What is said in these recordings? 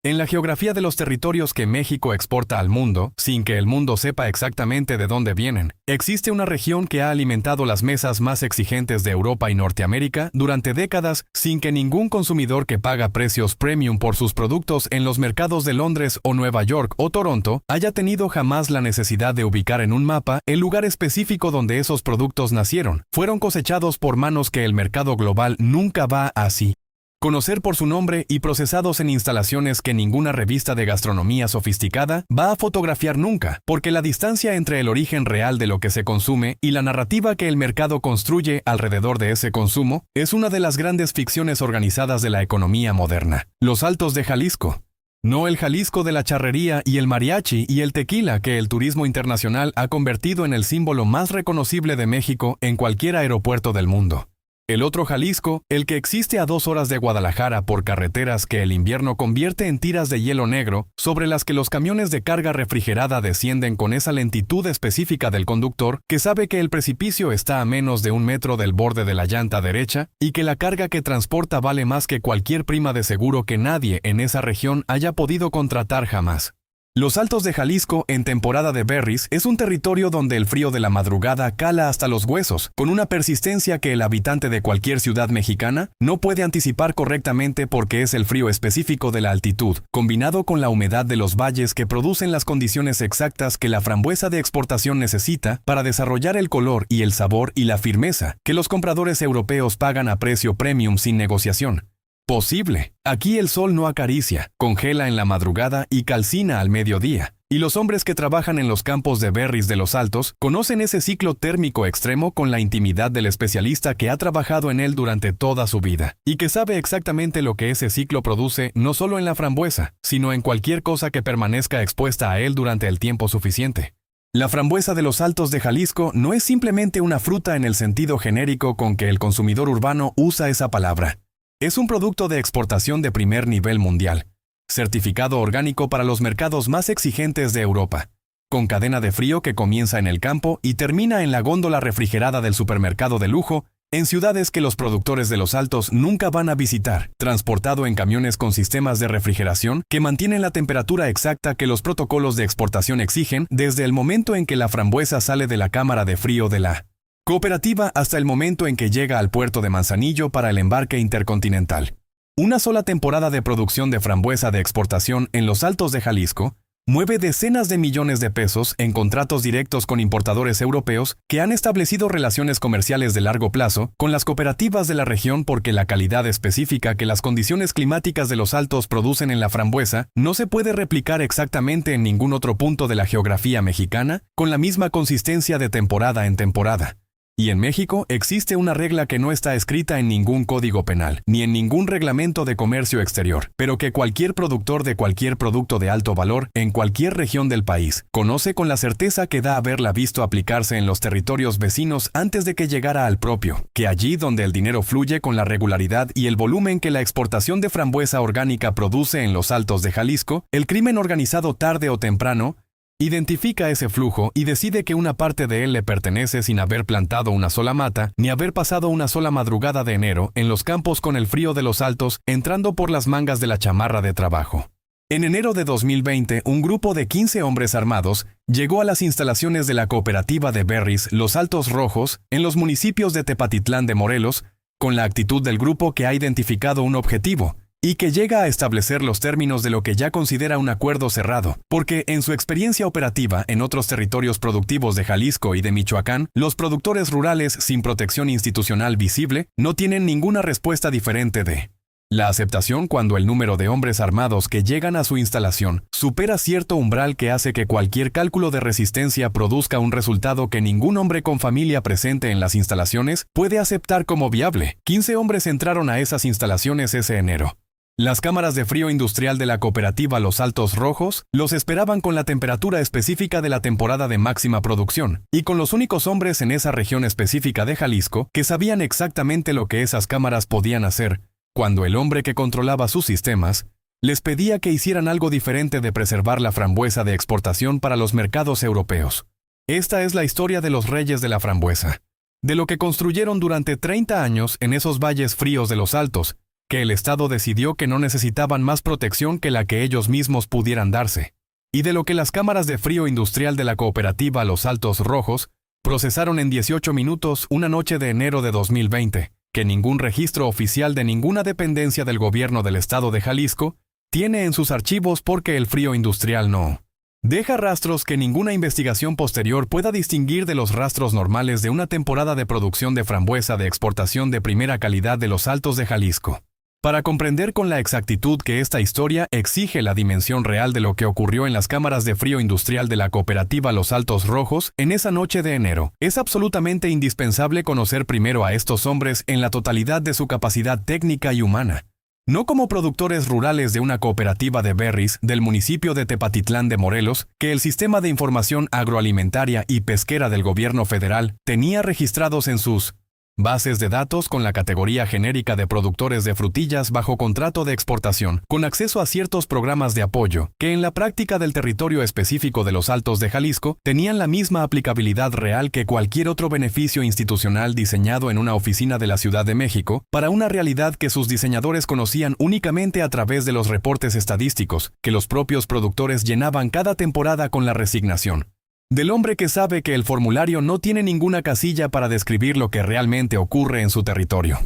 En la geografía de los territorios que México exporta al mundo, sin que el mundo sepa exactamente de dónde vienen, existe una región que ha alimentado las mesas más exigentes de Europa y Norteamérica durante décadas sin que ningún consumidor que paga precios premium por sus productos en los mercados de Londres o Nueva York o Toronto haya tenido jamás la necesidad de ubicar en un mapa el lugar específico donde esos productos nacieron. Fueron cosechados por manos que el mercado global nunca va así. Conocer por su nombre y procesados en instalaciones que ninguna revista de gastronomía sofisticada va a fotografiar nunca, porque la distancia entre el origen real de lo que se consume y la narrativa que el mercado construye alrededor de ese consumo es una de las grandes ficciones organizadas de la economía moderna. Los Altos de Jalisco. No el Jalisco de la charrería y el mariachi y el tequila que el turismo internacional ha convertido en el símbolo más reconocible de México en cualquier aeropuerto del mundo. El otro Jalisco, el que existe a 2 horas de Guadalajara por carreteras que el invierno convierte en tiras de hielo negro, sobre las que los camiones de carga refrigerada descienden con esa lentitud específica del conductor que sabe que el precipicio está a menos de 1 metro del borde de la llanta derecha y que la carga que transporta vale más que cualquier prima de seguro que nadie en esa región haya podido contratar jamás. Los Altos de Jalisco en temporada de berries es un territorio donde el frío de la madrugada cala hasta los huesos, con una persistencia que el habitante de cualquier ciudad mexicana no puede anticipar correctamente porque es el frío específico de la altitud, combinado con la humedad de los valles que producen las condiciones exactas que la frambuesa de exportación necesita para desarrollar el color y el sabor y la firmeza que los compradores europeos pagan a precio premium sin negociación. Posible. Aquí el sol no acaricia, congela en la madrugada y calcina al mediodía. Y los hombres que trabajan en los campos de berries de los Altos conocen ese ciclo térmico extremo con la intimidad del especialista que ha trabajado en él durante toda su vida, y que sabe exactamente lo que ese ciclo produce no solo en la frambuesa, sino en cualquier cosa que permanezca expuesta a él durante el tiempo suficiente. La frambuesa de los Altos de Jalisco no es simplemente una fruta en el sentido genérico con que el consumidor urbano usa esa palabra. Es un producto de exportación de primer nivel mundial, certificado orgánico para los mercados más exigentes de Europa, con cadena de frío que comienza en el campo y termina en la góndola refrigerada del supermercado de lujo, en ciudades que los productores de los Altos nunca van a visitar, transportado en camiones con sistemas de refrigeración que mantienen la temperatura exacta que los protocolos de exportación exigen desde el momento en que la frambuesa sale de la cámara de frío de la cooperativa hasta el momento en que llega al puerto de Manzanillo para el embarque intercontinental. Una sola temporada de producción de frambuesa de exportación en los Altos de Jalisco mueve decenas de millones de pesos en contratos directos con importadores europeos que han establecido relaciones comerciales de largo plazo con las cooperativas de la región porque la calidad específica que las condiciones climáticas de los Altos producen en la frambuesa no se puede replicar exactamente en ningún otro punto de la geografía mexicana con la misma consistencia de temporada en temporada. Y en México existe una regla que no está escrita en ningún código penal, ni en ningún reglamento de comercio exterior, pero que cualquier productor de cualquier producto de alto valor en cualquier región del país conoce con la certeza que da haberla visto aplicarse en los territorios vecinos antes de que llegara al propio, que allí donde el dinero fluye con la regularidad y el volumen que la exportación de frambuesa orgánica produce en los Altos de Jalisco, el crimen organizado tarde o temprano identifica ese flujo y decide que una parte de él le pertenece sin haber plantado una sola mata, ni haber pasado una sola madrugada de enero en los campos con el frío de los Altos entrando por las mangas de la chamarra de trabajo. En enero de 2020, un grupo de 15 hombres armados llegó a las instalaciones de la cooperativa de berries Los Altos Rojos en los municipios de Tepatitlán de Morelos, con la actitud del grupo que ha identificado un objetivo, y que llega a establecer los términos de lo que ya considera un acuerdo cerrado, porque en su experiencia operativa en otros territorios productivos de Jalisco y de Michoacán, los productores rurales sin protección institucional visible no tienen ninguna respuesta diferente de la aceptación cuando el número de hombres armados que llegan a su instalación supera cierto umbral que hace que cualquier cálculo de resistencia produzca un resultado que ningún hombre con familia presente en las instalaciones puede aceptar como viable. 15 hombres entraron a esas instalaciones ese enero. Las cámaras de frío industrial de la cooperativa Los Altos Rojos los esperaban con la temperatura específica de la temporada de máxima producción, y con los únicos hombres en esa región específica de Jalisco que sabían exactamente lo que esas cámaras podían hacer, cuando el hombre que controlaba sus sistemas les pedía que hicieran algo diferente de preservar la frambuesa de exportación para los mercados europeos. Esta es la historia de los reyes de la frambuesa, de lo que construyeron durante 30 años en esos valles fríos de los Altos, que el Estado decidió que no necesitaban más protección que la que ellos mismos pudieran darse, y de lo que las cámaras de frío industrial de la cooperativa Los Altos Rojos procesaron en 18 minutos una noche de enero de 2020, que ningún registro oficial de ninguna dependencia del gobierno del estado de Jalisco tiene en sus archivos porque el frío industrial no deja rastros que ninguna investigación posterior pueda distinguir de los rastros normales de una temporada de producción de frambuesa de exportación de primera calidad de los Altos de Jalisco. Para comprender con la exactitud que esta historia exige la dimensión real de lo que ocurrió en las cámaras de frío industrial de la cooperativa Los Altos Rojos en esa noche de enero, es absolutamente indispensable conocer primero a estos hombres en la totalidad de su capacidad técnica y humana. No como productores rurales de una cooperativa de berries del municipio de Tepatitlán de Morelos, que el sistema de información agroalimentaria y pesquera del gobierno federal tenía registrados en sus bases de datos con la categoría genérica de productores de frutillas bajo contrato de exportación, con acceso a ciertos programas de apoyo, que en la práctica del territorio específico de los Altos de Jalisco tenían la misma aplicabilidad real que cualquier otro beneficio institucional diseñado en una oficina de la Ciudad de México, para una realidad que sus diseñadores conocían únicamente a través de los reportes estadísticos, que los propios productores llenaban cada temporada con la resignación del hombre que sabe que el formulario no tiene ninguna casilla para describir lo que realmente ocurre en su territorio,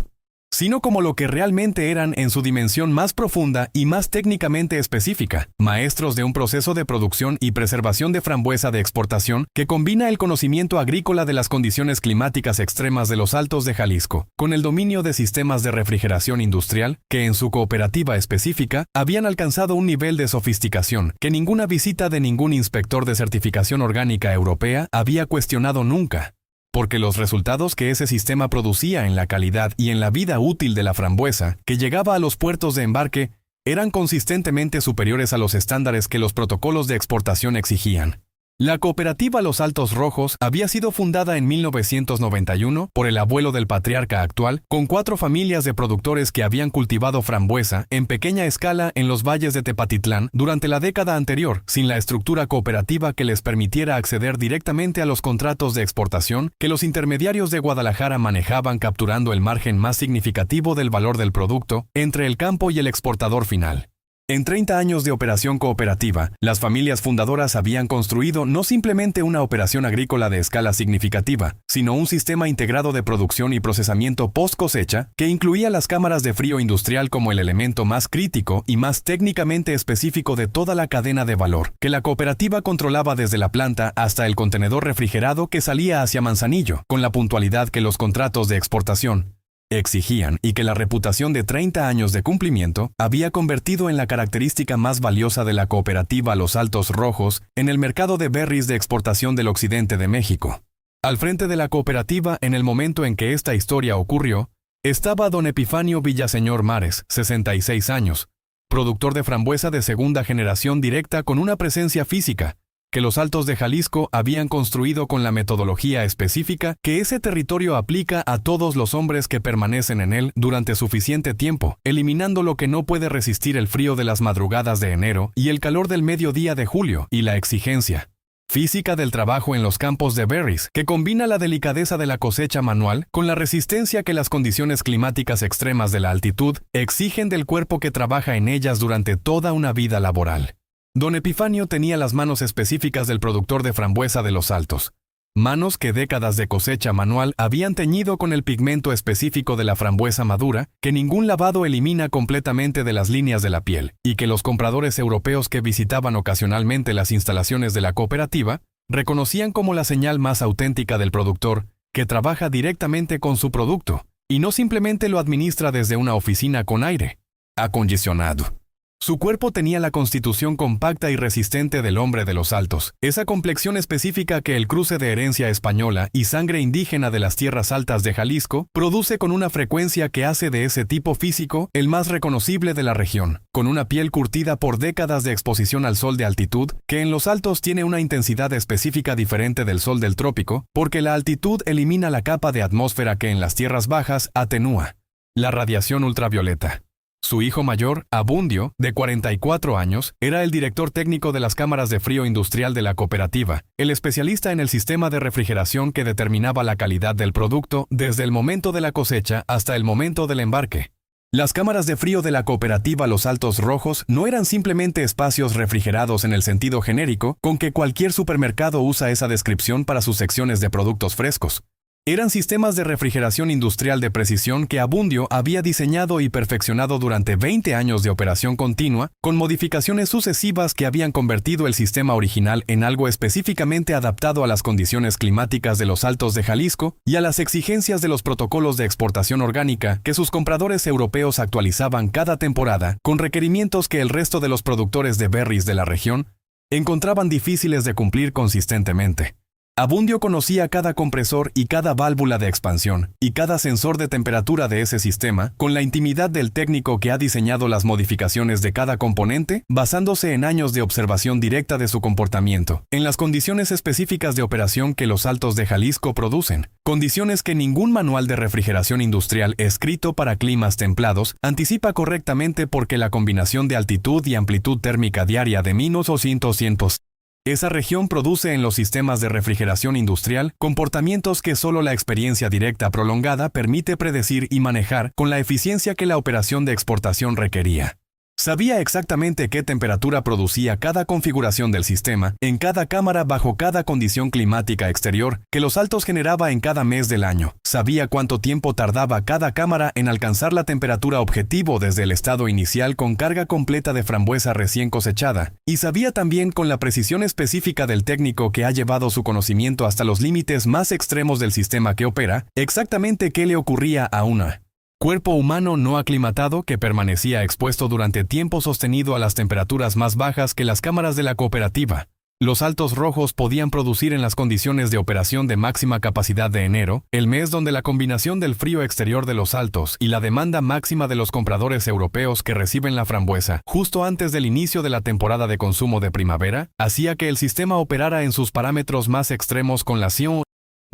sino como lo que realmente eran en su dimensión más profunda y más técnicamente específica, maestros de un proceso de producción y preservación de frambuesa de exportación que combina el conocimiento agrícola de las condiciones climáticas extremas de los Altos de Jalisco, con el dominio de sistemas de refrigeración industrial, que en su cooperativa específica habían alcanzado un nivel de sofisticación que ninguna visita de ningún inspector de certificación orgánica europea había cuestionado nunca. Porque los resultados que ese sistema producía en la calidad y en la vida útil de la frambuesa que llegaba a los puertos de embarque eran consistentemente superiores a los estándares que los protocolos de exportación exigían. La cooperativa Los Altos Rojos había sido fundada en 1991 por el abuelo del patriarca actual, con 4 familias de productores que habían cultivado frambuesa en pequeña escala en los valles de Tepatitlán durante la década anterior, sin la estructura cooperativa que les permitiera acceder directamente a los contratos de exportación que los intermediarios de Guadalajara manejaban, capturando el margen más significativo del valor del producto entre el campo y el exportador final. En 30 años de operación cooperativa, las familias fundadoras habían construido no simplemente una operación agrícola de escala significativa, sino un sistema integrado de producción y procesamiento post cosecha que incluía las cámaras de frío industrial como el elemento más crítico y más técnicamente específico de toda la cadena de valor, que la cooperativa controlaba desde la planta hasta el contenedor refrigerado que salía hacia Manzanillo, con la puntualidad que los contratos de exportación exigían y que la reputación de 30 años de cumplimiento había convertido en la característica más valiosa de la cooperativa Los Altos Rojos en el mercado de berries de exportación del occidente de México. Al frente de la cooperativa, en el momento en que esta historia ocurrió, estaba don Epifanio Villaseñor Mares, 66 años, productor de frambuesa de segunda generación directa con una presencia física, que los Altos de Jalisco habían construido con la metodología específica que ese territorio aplica a todos los hombres que permanecen en él durante suficiente tiempo, eliminando lo que no puede resistir el frío de las madrugadas de enero y el calor del mediodía de julio, y la exigencia física del trabajo en los campos de berries, que combina la delicadeza de la cosecha manual con la resistencia que las condiciones climáticas extremas de la altitud exigen del cuerpo que trabaja en ellas durante toda una vida laboral. Don Epifanio tenía las manos específicas del productor de frambuesa de Los Altos. Manos que décadas de cosecha manual habían teñido con el pigmento específico de la frambuesa madura, que ningún lavado elimina completamente de las líneas de la piel, y que los compradores europeos que visitaban ocasionalmente las instalaciones de la cooperativa reconocían como la señal más auténtica del productor, que trabaja directamente con su producto, y no simplemente lo administra desde una oficina con aire acondicionado. Su cuerpo tenía la constitución compacta y resistente del hombre de los Altos, esa complexión específica que el cruce de herencia española y sangre indígena de las tierras altas de Jalisco produce con una frecuencia que hace de ese tipo físico el más reconocible de la región, con una piel curtida por décadas de exposición al sol de altitud, que en los Altos tiene una intensidad específica diferente del sol del trópico, porque la altitud elimina la capa de atmósfera que en las tierras bajas atenúa la radiación ultravioleta. Su hijo mayor, Abundio, de 44 años, era el director técnico de las cámaras de frío industrial de la cooperativa, el especialista en el sistema de refrigeración que determinaba la calidad del producto desde el momento de la cosecha hasta el momento del embarque. Las cámaras de frío de la cooperativa Los Altos Rojos no eran simplemente espacios refrigerados en el sentido genérico con que cualquier supermercado usa esa descripción para sus secciones de productos frescos. Eran sistemas de refrigeración industrial de precisión que Abundio había diseñado y perfeccionado durante 20 años de operación continua, con modificaciones sucesivas que habían convertido el sistema original en algo específicamente adaptado a las condiciones climáticas de los Altos de Jalisco y a las exigencias de los protocolos de exportación orgánica que sus compradores europeos actualizaban cada temporada, con requerimientos que el resto de los productores de berries de la región encontraban difíciles de cumplir consistentemente. Abundio conocía cada compresor y cada válvula de expansión, y cada sensor de temperatura de ese sistema, con la intimidad del técnico que ha diseñado las modificaciones de cada componente, basándose en años de observación directa de su comportamiento, en las condiciones específicas de operación que los Altos de Jalisco producen, condiciones que ningún manual de refrigeración industrial escrito para climas templados anticipa correctamente porque la combinación de altitud y amplitud térmica diaria de -200. Esa región produce en los sistemas de refrigeración industrial comportamientos que solo la experiencia directa prolongada permite predecir y manejar con la eficiencia que la operación de exportación requería. Sabía exactamente qué temperatura producía cada configuración del sistema, en cada cámara bajo cada condición climática exterior que los Altos generaba en cada mes del año. Sabía cuánto tiempo tardaba cada cámara en alcanzar la temperatura objetivo desde el estado inicial con carga completa de frambuesa recién cosechada, y sabía también con la precisión específica del técnico que ha llevado su conocimiento hasta los límites más extremos del sistema que opera, exactamente qué le ocurría a una cuerpo humano no aclimatado que permanecía expuesto durante tiempo sostenido a las temperaturas más bajas que las cámaras de la cooperativa. Los Altos Rojos podían producir en las condiciones de operación de máxima capacidad de enero, el mes donde la combinación del frío exterior de los Altos y la demanda máxima de los compradores europeos que reciben la frambuesa justo antes del inicio de la temporada de consumo de primavera, hacía que el sistema operara en sus parámetros más extremos con la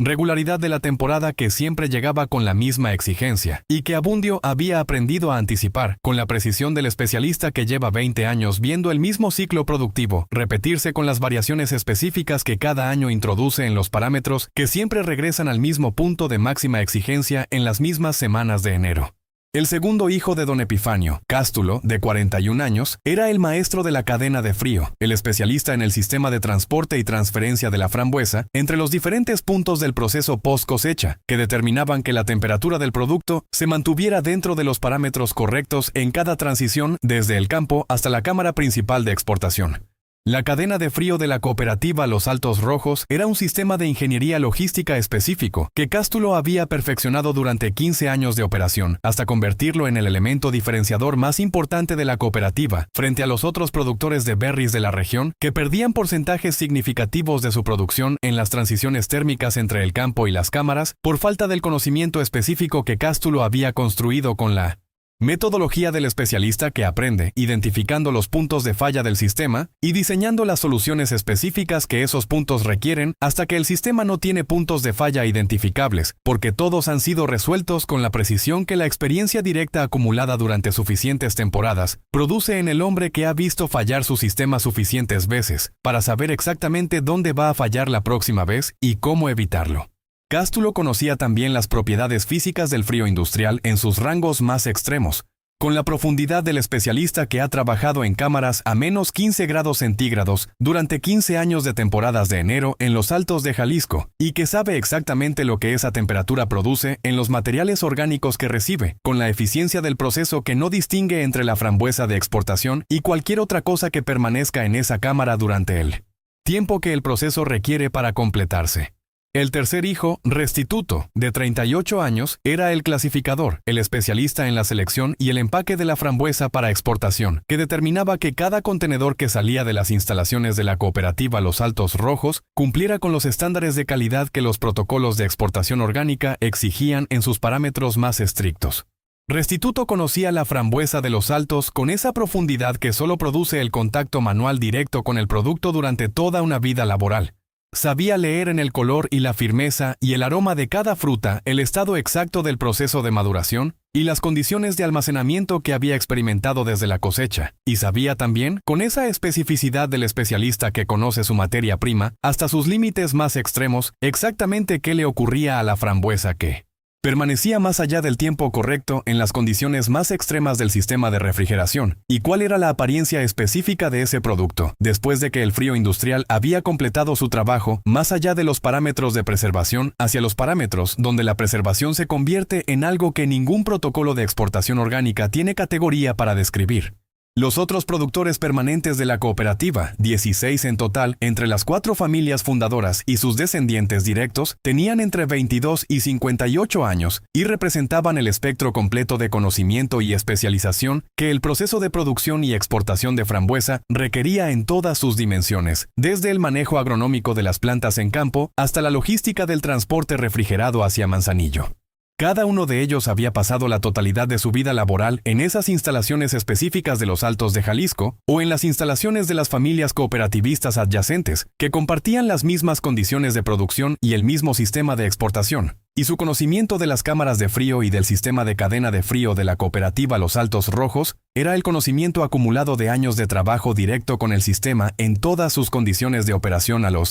regularidad de la temporada que siempre llegaba con la misma exigencia, y que Abundio había aprendido a anticipar, con la precisión del especialista que lleva 20 años viendo el mismo ciclo productivo, repetirse con las variaciones específicas que cada año introduce en los parámetros que siempre regresan al mismo punto de máxima exigencia en las mismas semanas de enero. El segundo hijo de don Epifanio, Cástulo, de 41 años, era el maestro de la cadena de frío, el especialista en el sistema de transporte y transferencia de la frambuesa entre los diferentes puntos del proceso post-cosecha, que determinaban que la temperatura del producto se mantuviera dentro de los parámetros correctos en cada transición desde el campo hasta la cámara principal de exportación. La cadena de frío de la cooperativa Los Altos Rojos era un sistema de ingeniería logística específico que Cástulo había perfeccionado durante 15 años de operación, hasta convertirlo en el elemento diferenciador más importante de la cooperativa frente a los otros productores de berries de la región que perdían porcentajes significativos de su producción en las transiciones térmicas entre el campo y las cámaras por falta del conocimiento específico que Cástulo había construido con la metodología del especialista que aprende, identificando los puntos de falla del sistema y diseñando las soluciones específicas que esos puntos requieren hasta que el sistema no tiene puntos de falla identificables, porque todos han sido resueltos con la precisión que la experiencia directa acumulada durante suficientes temporadas produce en el hombre que ha visto fallar su sistema suficientes veces para saber exactamente dónde va a fallar la próxima vez y cómo evitarlo. Cástulo conocía también las propiedades físicas del frío industrial en sus rangos más extremos, con la profundidad del especialista que ha trabajado en cámaras a -15 grados centígrados durante 15 años de temporadas de enero en los Altos de Jalisco, y que sabe exactamente lo que esa temperatura produce en los materiales orgánicos que recibe, con la eficiencia del proceso que no distingue entre la frambuesa de exportación y cualquier otra cosa que permanezca en esa cámara durante el tiempo que el proceso requiere para completarse. El tercer hijo, Restituto, de 38 años, era el clasificador, el especialista en la selección y el empaque de la frambuesa para exportación, que determinaba que cada contenedor que salía de las instalaciones de la cooperativa Los Altos Rojos cumpliera con los estándares de calidad que los protocolos de exportación orgánica exigían en sus parámetros más estrictos. Restituto conocía la frambuesa de los Altos con esa profundidad que solo produce el contacto manual directo con el producto durante toda una vida laboral. Sabía leer en el color y la firmeza y el aroma de cada fruta el estado exacto del proceso de maduración y las condiciones de almacenamiento que había experimentado desde la cosecha, y sabía también, con esa especificidad del especialista que conoce su materia prima, hasta sus límites más extremos, exactamente qué le ocurría a la frambuesa que permanecía más allá del tiempo correcto en las condiciones más extremas del sistema de refrigeración, y cuál era la apariencia específica de ese producto, después de que el frío industrial había completado su trabajo más allá de los parámetros de preservación hacia los parámetros donde la preservación se convierte en algo que ningún protocolo de exportación orgánica tiene categoría para describir. Los otros productores permanentes de la cooperativa, 16 en total, entre las 4 familias fundadoras y sus descendientes directos, tenían entre 22 y 58 años y representaban el espectro completo de conocimiento y especialización que el proceso de producción y exportación de frambuesa requería en todas sus dimensiones, desde el manejo agronómico de las plantas en campo hasta la logística del transporte refrigerado hacia Manzanillo. Cada uno de ellos había pasado la totalidad de su vida laboral en esas instalaciones específicas de los Altos de Jalisco o en las instalaciones de las familias cooperativistas adyacentes, que compartían las mismas condiciones de producción y el mismo sistema de exportación. Y su conocimiento de las cámaras de frío y del sistema de cadena de frío de la cooperativa Los Altos Rojos era el conocimiento acumulado de años de trabajo directo con el sistema en todas sus condiciones de operación a lo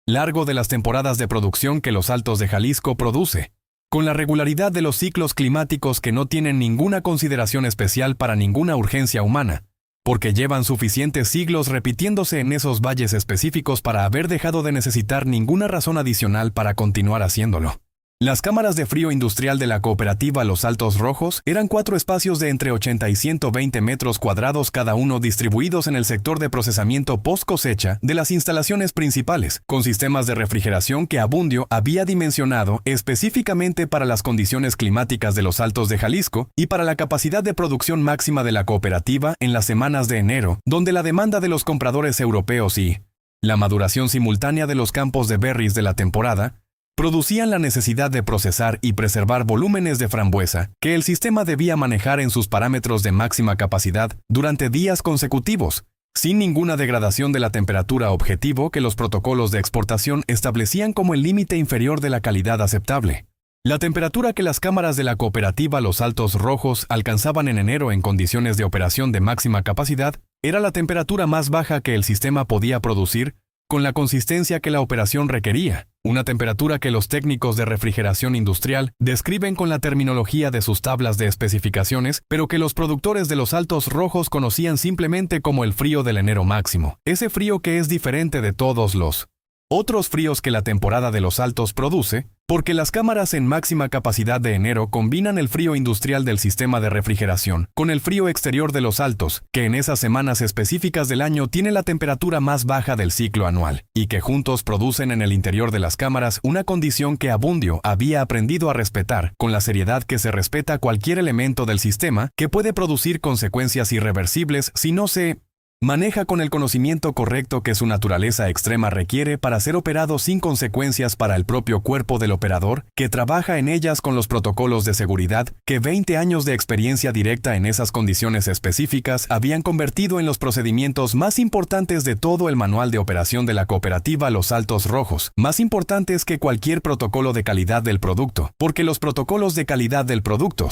largo de las temporadas de producción que Los Altos de Jalisco produce, con la regularidad de los ciclos climáticos que no tienen ninguna consideración especial para ninguna urgencia humana, porque llevan suficientes siglos repitiéndose en esos valles específicos para haber dejado de necesitar ninguna razón adicional para continuar haciéndolo. Las cámaras de frío industrial de la cooperativa Los Altos Rojos eran 4 espacios de entre 80 y 120 metros cuadrados cada uno distribuidos en el sector de procesamiento post cosecha de las instalaciones principales, con sistemas de refrigeración que Abundio había dimensionado específicamente para las condiciones climáticas de los Altos de Jalisco y para la capacidad de producción máxima de la cooperativa en las semanas de enero, donde la demanda de los compradores europeos y la maduración simultánea de los campos de berries de la temporada producían la necesidad de procesar y preservar volúmenes de frambuesa que el sistema debía manejar en sus parámetros de máxima capacidad durante días consecutivos, sin ninguna degradación de la temperatura objetivo que los protocolos de exportación establecían como el límite inferior de la calidad aceptable. La temperatura que las cámaras de la cooperativa Los Altos Rojos alcanzaban en enero en condiciones de operación de máxima capacidad era la temperatura más baja que el sistema podía producir con la consistencia que la operación requería, una temperatura que los técnicos de refrigeración industrial describen con la terminología de sus tablas de especificaciones, pero que los productores de Los Altos Rojos conocían simplemente como el frío del enero máximo, ese frío que es diferente de todos los otros fríos que la temporada de los Altos produce, porque las cámaras en máxima capacidad de enero combinan el frío industrial del sistema de refrigeración con el frío exterior de los Altos, que en esas semanas específicas del año tiene la temperatura más baja del ciclo anual, y que juntos producen en el interior de las cámaras una condición que Abundio había aprendido a respetar, con la seriedad que se respeta cualquier elemento del sistema que puede producir consecuencias irreversibles si no se maneja con el conocimiento correcto que su naturaleza extrema requiere para ser operado sin consecuencias para el propio cuerpo del operador, que trabaja en ellas con los protocolos de seguridad que 20 años de experiencia directa en esas condiciones específicas habían convertido en los procedimientos más importantes de todo el manual de operación de la cooperativa Los Altos Rojos, más importantes que cualquier protocolo de calidad del producto, porque los protocolos de calidad del producto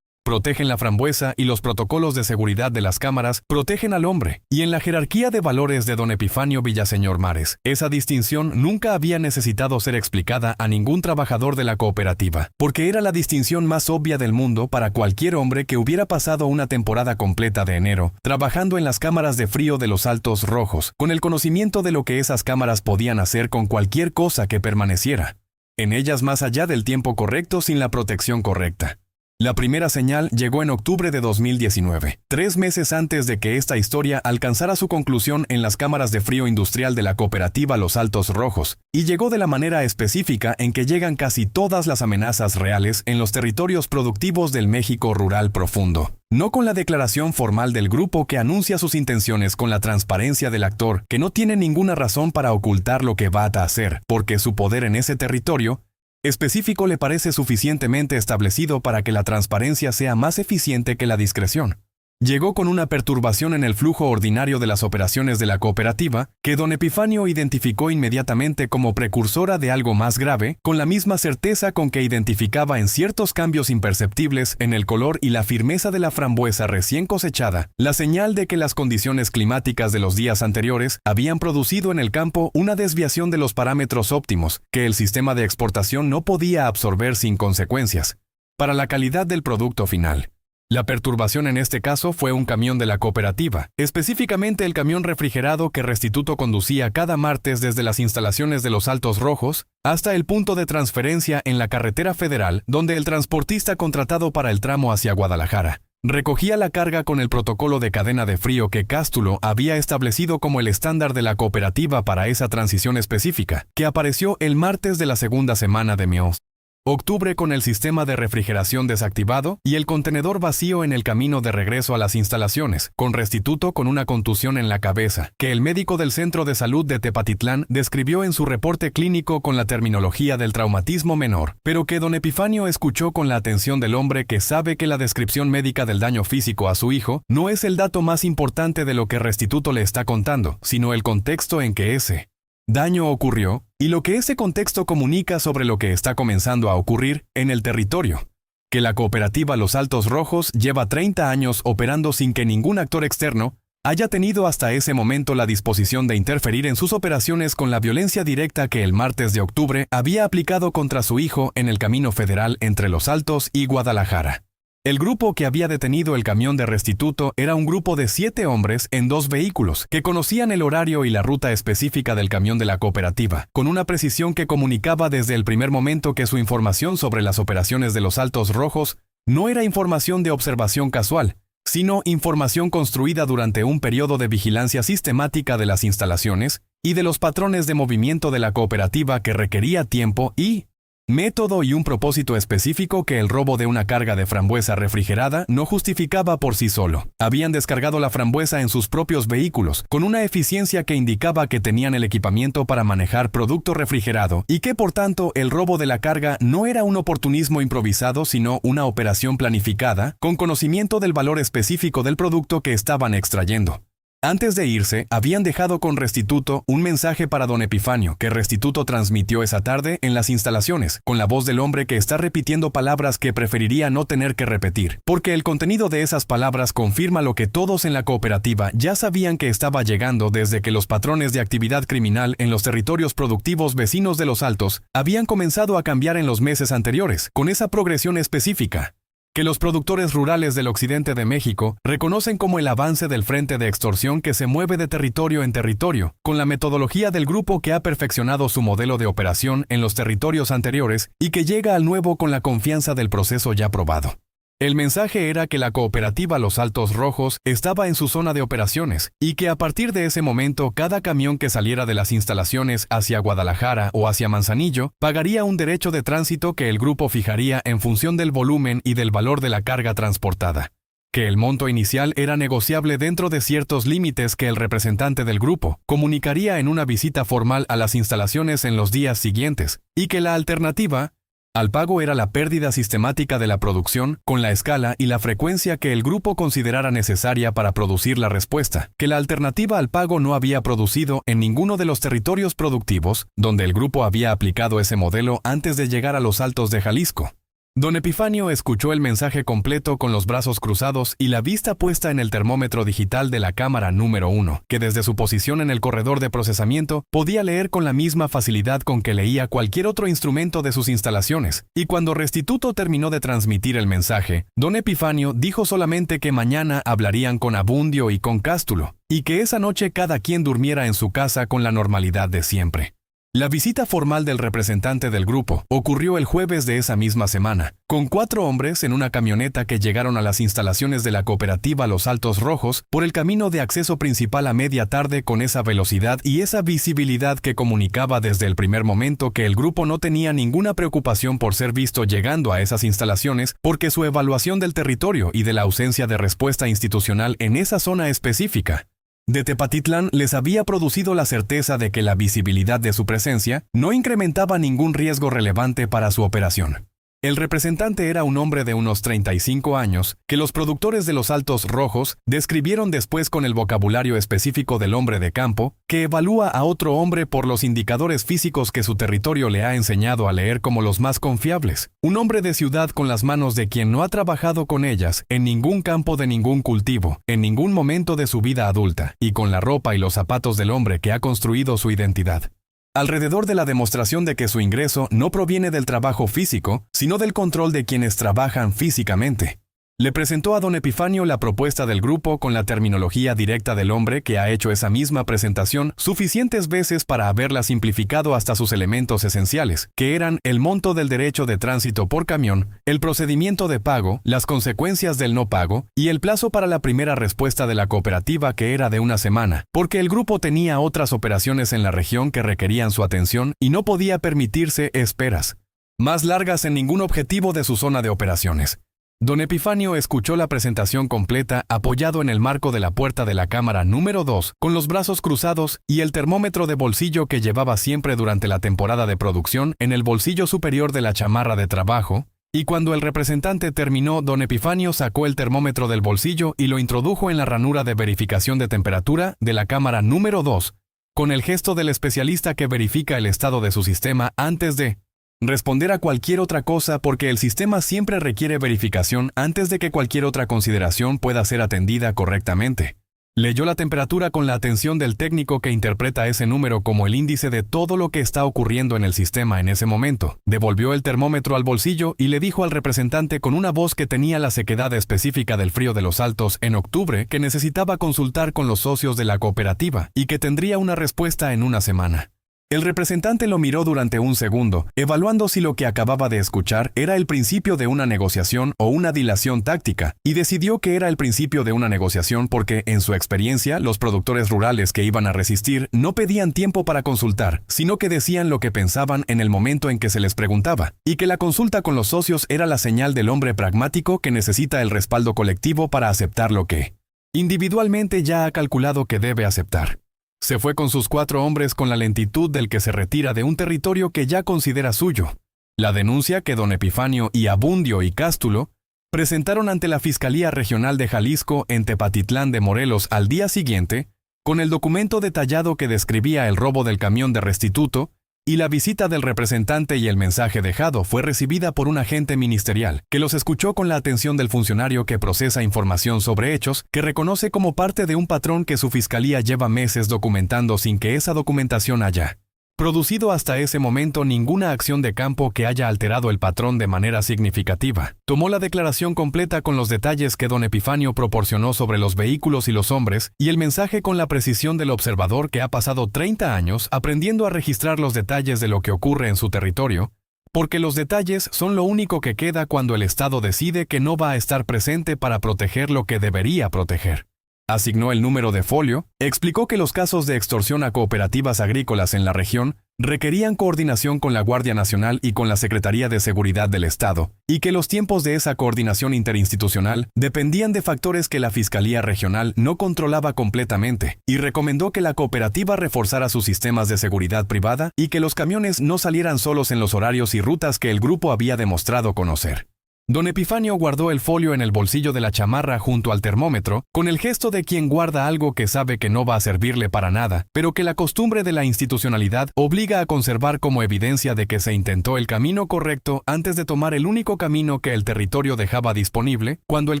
protegen la frambuesa y los protocolos de seguridad de las cámaras protegen al hombre. Y en la jerarquía de valores de don Epifanio Villaseñor Mares, esa distinción nunca había necesitado ser explicada a ningún trabajador de la cooperativa, porque era la distinción más obvia del mundo para cualquier hombre que hubiera pasado una temporada completa de enero, trabajando en las cámaras de frío de Los Altos Rojos, con el conocimiento de lo que esas cámaras podían hacer con cualquier cosa que permaneciera en ellas más allá del tiempo correcto sin la protección correcta. La primera señal llegó en octubre de 2019, 3 meses antes de que esta historia alcanzara su conclusión en las cámaras de frío industrial de la cooperativa Los Altos Rojos, y llegó de la manera específica en que llegan casi todas las amenazas reales en los territorios productivos del México rural profundo. No con la declaración formal del grupo que anuncia sus intenciones con la transparencia del actor, que no tiene ninguna razón para ocultar lo que va a hacer, porque su poder en ese territorio específico le parece suficientemente establecido para que la transparencia sea más eficiente que la discreción. Llegó con una perturbación en el flujo ordinario de las operaciones de la cooperativa, que don Epifanio identificó inmediatamente como precursora de algo más grave, con la misma certeza con que identificaba en ciertos cambios imperceptibles en el color y la firmeza de la frambuesa recién cosechada, la señal de que las condiciones climáticas de los días anteriores habían producido en el campo una desviación de los parámetros óptimos, que el sistema de exportación no podía absorber sin consecuencias. para la calidad del producto final. La perturbación en este caso fue un camión de la cooperativa, específicamente el camión refrigerado que Restituto conducía cada martes desde las instalaciones de los Altos Rojos hasta el punto de transferencia en la carretera federal, donde el transportista contratado para el tramo hacia Guadalajara recogía la carga con el protocolo de cadena de frío que Cástulo había establecido como el estándar de la cooperativa para esa transición específica, que apareció el martes de la segunda semana de mes. Octubre con el sistema de refrigeración desactivado y el contenedor vacío en el camino de regreso a las instalaciones, con Restituto con una contusión en la cabeza, que el médico del Centro de Salud de Tepatitlán describió en su reporte clínico con la terminología del traumatismo menor, pero que don Epifanio escuchó con la atención del hombre que sabe que la descripción médica del daño físico a su hijo no es el dato más importante de lo que Restituto le está contando, sino el contexto en que ese daño ocurrió y lo que ese contexto comunica sobre lo que está comenzando a ocurrir en el territorio. Que la cooperativa Los Altos Rojos lleva 30 años operando sin que ningún actor externo haya tenido hasta ese momento la disposición de interferir en sus operaciones con la violencia directa que el martes de octubre había aplicado contra su hijo en el camino federal entre Los Altos y Guadalajara. El grupo que había detenido el camión de Restituto era un grupo de 7 hombres en 2 vehículos, que conocían el horario y la ruta específica del camión de la cooperativa, con una precisión que comunicaba desde el primer momento que su información sobre las operaciones de los Altos Rojos no era información de observación casual, sino información construida durante un periodo de vigilancia sistemática de las instalaciones y de los patrones de movimiento de la cooperativa que requería tiempo y método y un propósito específico que el robo de una carga de frambuesa refrigerada no justificaba por sí solo. Habían descargado la frambuesa en sus propios vehículos, con una eficiencia que indicaba que tenían el equipamiento para manejar producto refrigerado y que por tanto el robo de la carga no era un oportunismo improvisado sino una operación planificada, con conocimiento del valor específico del producto que estaban extrayendo. Antes de irse, habían dejado con Restituto un mensaje para don Epifanio que Restituto transmitió esa tarde en las instalaciones, con la voz del hombre que está repitiendo palabras que preferiría no tener que repetir, porque el contenido de esas palabras confirma lo que todos en la cooperativa ya sabían que estaba llegando desde que los patrones de actividad criminal en los territorios productivos vecinos de Los Altos habían comenzado a cambiar en los meses anteriores, con esa progresión específica que los productores rurales del occidente de México reconocen como el avance del frente de extorsión que se mueve de territorio en territorio, con la metodología del grupo que ha perfeccionado su modelo de operación en los territorios anteriores y que llega al nuevo con la confianza del proceso ya probado. El mensaje era que la cooperativa Los Altos Rojos estaba en su zona de operaciones y que a partir de ese momento cada camión que saliera de las instalaciones hacia Guadalajara o hacia Manzanillo pagaría un derecho de tránsito que el grupo fijaría en función del volumen y del valor de la carga transportada. Que el monto inicial era negociable dentro de ciertos límites que el representante del grupo comunicaría en una visita formal a las instalaciones en los días siguientes y que la alternativa al pago era la pérdida sistemática de la producción con la escala y la frecuencia que el grupo considerara necesaria para producir la respuesta, que la alternativa al pago no había producido en ninguno de los territorios productivos donde el grupo había aplicado ese modelo antes de llegar a los Altos de Jalisco. Don Epifanio escuchó el mensaje completo con los brazos cruzados y la vista puesta en el termómetro digital de la cámara número 1, que desde su posición en el corredor de procesamiento podía leer con la misma facilidad con que leía cualquier otro instrumento de sus instalaciones. Y cuando Restituto terminó de transmitir el mensaje, don Epifanio dijo solamente que mañana hablarían con Abundio y con Cástulo, y que esa noche cada quien durmiera en su casa con la normalidad de siempre. La visita formal del representante del grupo ocurrió el jueves de esa misma semana, con 4 hombres en una camioneta que llegaron a las instalaciones de la cooperativa Los Altos Rojos por el camino de acceso principal a media tarde con esa velocidad y esa visibilidad que comunicaba desde el primer momento que el grupo no tenía ninguna preocupación por ser visto llegando a esas instalaciones porque su evaluación del territorio y de la ausencia de respuesta institucional en esa zona específica de Tepatitlán les había producido la certeza de que la visibilidad de su presencia no incrementaba ningún riesgo relevante para su operación. El representante era un hombre de unos 35 años, que los productores de Los Altos Rojos describieron después con el vocabulario específico del hombre de campo, que evalúa a otro hombre por los indicadores físicos que su territorio le ha enseñado a leer como los más confiables. Un hombre de ciudad con las manos de quien no ha trabajado con ellas en ningún campo de ningún cultivo, en ningún momento de su vida adulta, y con la ropa y los zapatos del hombre que ha construido su identidad. alrededor de la demostración de que su ingreso no proviene del trabajo físico, sino del control de quienes trabajan físicamente. Le presentó a don Epifanio la propuesta del grupo con la terminología directa del hombre que ha hecho esa misma presentación suficientes veces para haberla simplificado hasta sus elementos esenciales, que eran el monto del derecho de tránsito por camión, el procedimiento de pago, las consecuencias del no pago y el plazo para la primera respuesta de la cooperativa, que era de una semana, porque el grupo tenía otras operaciones en la región que requerían su atención y no podía permitirse esperas más largas en ningún objetivo de su zona de operaciones. Don Epifanio escuchó la presentación completa apoyado en el marco de la puerta de la cámara número 2, con los brazos cruzados y el termómetro de bolsillo que llevaba siempre durante la temporada de producción en el bolsillo superior de la chamarra de trabajo, y cuando el representante terminó, don Epifanio sacó el termómetro del bolsillo y lo introdujo en la ranura de verificación de temperatura de la cámara número 2, con el gesto del especialista que verifica el estado de su sistema antes de responder a cualquier otra cosa, porque el sistema siempre requiere verificación antes de que cualquier otra consideración pueda ser atendida correctamente. Leyó la temperatura con la atención del técnico que interpreta ese número como el índice de todo lo que está ocurriendo en el sistema en ese momento. Devolvió el termómetro al bolsillo y le dijo al representante con una voz que tenía la sequedad específica del frío de los Altos en octubre que necesitaba consultar con los socios de la cooperativa y que tendría una respuesta en una semana. El representante lo miró durante un segundo, evaluando si lo que acababa de escuchar era el principio de una negociación o una dilación táctica, y decidió que era el principio de una negociación porque, en su experiencia, los productores rurales que iban a resistir no pedían tiempo para consultar, sino que decían lo que pensaban en el momento en que se les preguntaba, y que la consulta con los socios era la señal del hombre pragmático que necesita el respaldo colectivo para aceptar lo que individualmente ya ha calculado que debe aceptar. Se fue con sus 4 hombres con la lentitud del que se retira de un territorio que ya considera suyo. La denuncia que don Epifanio y Abundio y Cástulo presentaron ante la Fiscalía Regional de Jalisco en Tepatitlán de Morelos al día siguiente, con el documento detallado que describía el robo del camión de restituto, y la visita del representante y el mensaje dejado, fue recibida por un agente ministerial, que los escuchó con la atención del funcionario que procesa información sobre hechos, que reconoce como parte de un patrón que su fiscalía lleva meses documentando sin que esa documentación haya producido hasta ese momento ninguna acción de campo que haya alterado el patrón de manera significativa. Tomó la declaración completa con los detalles que don Epifanio proporcionó sobre los vehículos y los hombres, y el mensaje con la precisión del observador que ha pasado 30 años aprendiendo a registrar los detalles de lo que ocurre en su territorio, porque los detalles son lo único que queda cuando el Estado decide que no va a estar presente para proteger lo que debería proteger. Asignó el número de folio, explicó que los casos de extorsión a cooperativas agrícolas en la región requerían coordinación con la Guardia Nacional y con la Secretaría de Seguridad del Estado, y que los tiempos de esa coordinación interinstitucional dependían de factores que la Fiscalía Regional no controlaba completamente, y recomendó que la cooperativa reforzara sus sistemas de seguridad privada y que los camiones no salieran solos en los horarios y rutas que el grupo había demostrado conocer. Don Epifanio guardó el folio en el bolsillo de la chamarra junto al termómetro, con el gesto de quien guarda algo que sabe que no va a servirle para nada, pero que la costumbre de la institucionalidad obliga a conservar como evidencia de que se intentó el camino correcto antes de tomar el único camino que el territorio dejaba disponible, cuando el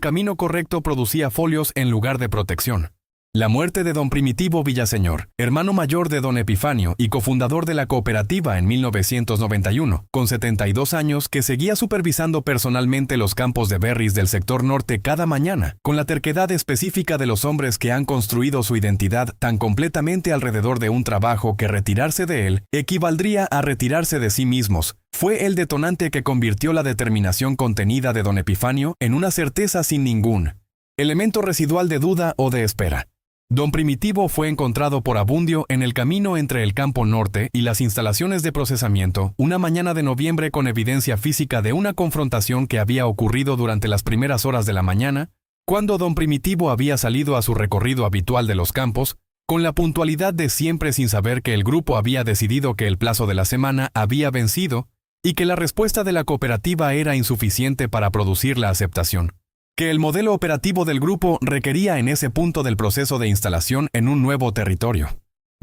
camino correcto producía folios en lugar de protección. La muerte de don Primitivo Villaseñor, hermano mayor de don Epifanio y cofundador de la cooperativa en 1991, con 72 años, que seguía supervisando personalmente los campos de berries del sector norte cada mañana, con la terquedad específica de los hombres que han construido su identidad tan completamente alrededor de un trabajo que retirarse de él equivaldría a retirarse de sí mismos, fue el detonante que convirtió la determinación contenida de don Epifanio en una certeza sin ningún elemento residual de duda o de espera. Don Primitivo fue encontrado por Abundio en el camino entre el campo norte y las instalaciones de procesamiento una mañana de noviembre, con evidencia física de una confrontación que había ocurrido durante las primeras horas de la mañana, cuando don Primitivo había salido a su recorrido habitual de los campos, con la puntualidad de siempre, sin saber que el grupo había decidido que el plazo de la semana había vencido y que la respuesta de la cooperativa era insuficiente para producir la aceptación que el modelo operativo del grupo requería en ese punto del proceso de instalación en un nuevo territorio.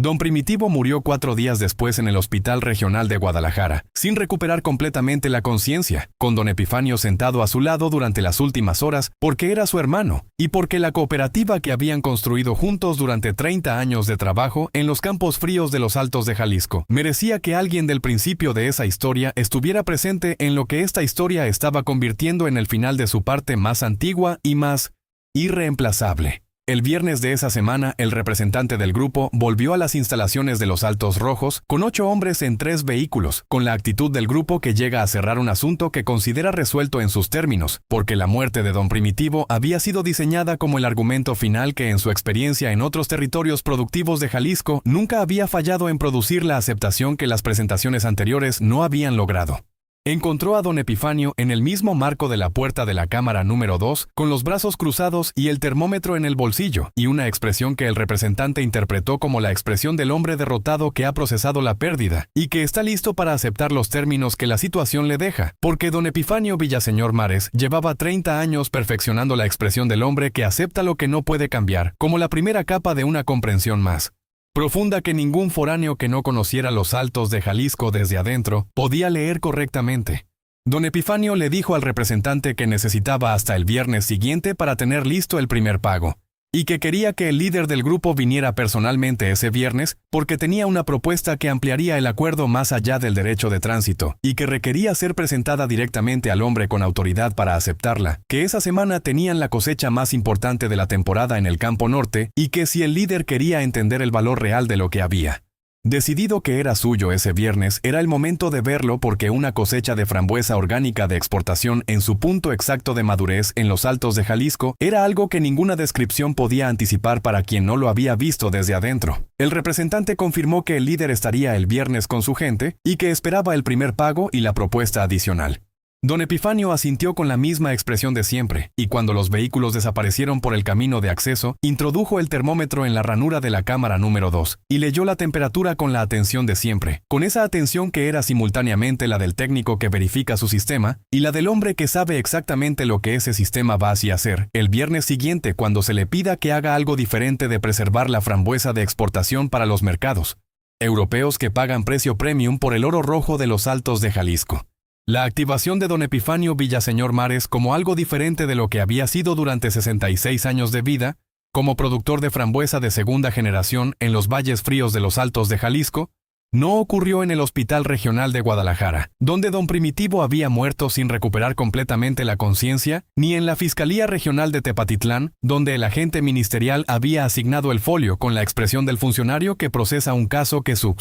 Don Primitivo murió 4 días después en el Hospital Regional de Guadalajara, sin recuperar completamente la conciencia, con don Epifanio sentado a su lado durante las últimas horas porque era su hermano, y porque la cooperativa que habían construido juntos durante 30 años de trabajo en los campos fríos de los Altos de Jalisco merecía que alguien del principio de esa historia estuviera presente en lo que esta historia estaba convirtiendo en el final de su parte más antigua y más irreemplazable. El viernes de esa semana, el representante del grupo volvió a las instalaciones de los Altos Rojos con 8 hombres en 3 vehículos, con la actitud del grupo que llega a cerrar un asunto que considera resuelto en sus términos, porque la muerte de don Primitivo había sido diseñada como el argumento final que en su experiencia en otros territorios productivos de Jalisco nunca había fallado en producir la aceptación que las presentaciones anteriores no habían logrado. Encontró a don Epifanio en el mismo marco de la puerta de la cámara número 2, con los brazos cruzados y el termómetro en el bolsillo, y una expresión que el representante interpretó como la expresión del hombre derrotado que ha procesado la pérdida, y que está listo para aceptar los términos que la situación le deja, porque don Epifanio Villaseñor Mares llevaba 30 años perfeccionando la expresión del hombre que acepta lo que no puede cambiar, como la primera capa de una comprensión más profunda que ningún foráneo que no conociera los Altos de Jalisco desde adentro podía leer correctamente. Don Epifanio le dijo al representante que necesitaba hasta el viernes siguiente para tener listo el primer pago, y que quería que el líder del grupo viniera personalmente ese viernes porque tenía una propuesta que ampliaría el acuerdo más allá del derecho de tránsito y que requería ser presentada directamente al hombre con autoridad para aceptarla, que esa semana tenían la cosecha más importante de la temporada en el campo norte y que si el líder quería entender el valor real de lo que había decidido que era suyo ese viernes, era el momento de verlo porque una cosecha de frambuesa orgánica de exportación en su punto exacto de madurez en los Altos de Jalisco era algo que ninguna descripción podía anticipar para quien no lo había visto desde adentro. El representante confirmó que el líder estaría el viernes con su gente y que esperaba el primer pago y la propuesta adicional. Don Epifanio asintió con la misma expresión de siempre, y cuando los vehículos desaparecieron por el camino de acceso, introdujo el termómetro en la ranura de la cámara número 2, y leyó la temperatura con la atención de siempre, con esa atención que era simultáneamente la del técnico que verifica su sistema, y la del hombre que sabe exactamente lo que ese sistema va hacia hacer, el viernes siguiente cuando se le pida que haga algo diferente de preservar la frambuesa de exportación para los mercados europeos que pagan precio premium por el oro rojo de los Altos de Jalisco. La activación de don Epifanio Villaseñor Mares como algo diferente de lo que había sido durante 66 años de vida, como productor de frambuesa de segunda generación en los valles fríos de los Altos de Jalisco, no ocurrió en el Hospital Regional de Guadalajara, donde don Primitivo había muerto sin recuperar completamente la conciencia, ni en la Fiscalía Regional de Tepatitlán, donde el agente ministerial había asignado el folio con la expresión del funcionario que procesa un caso que su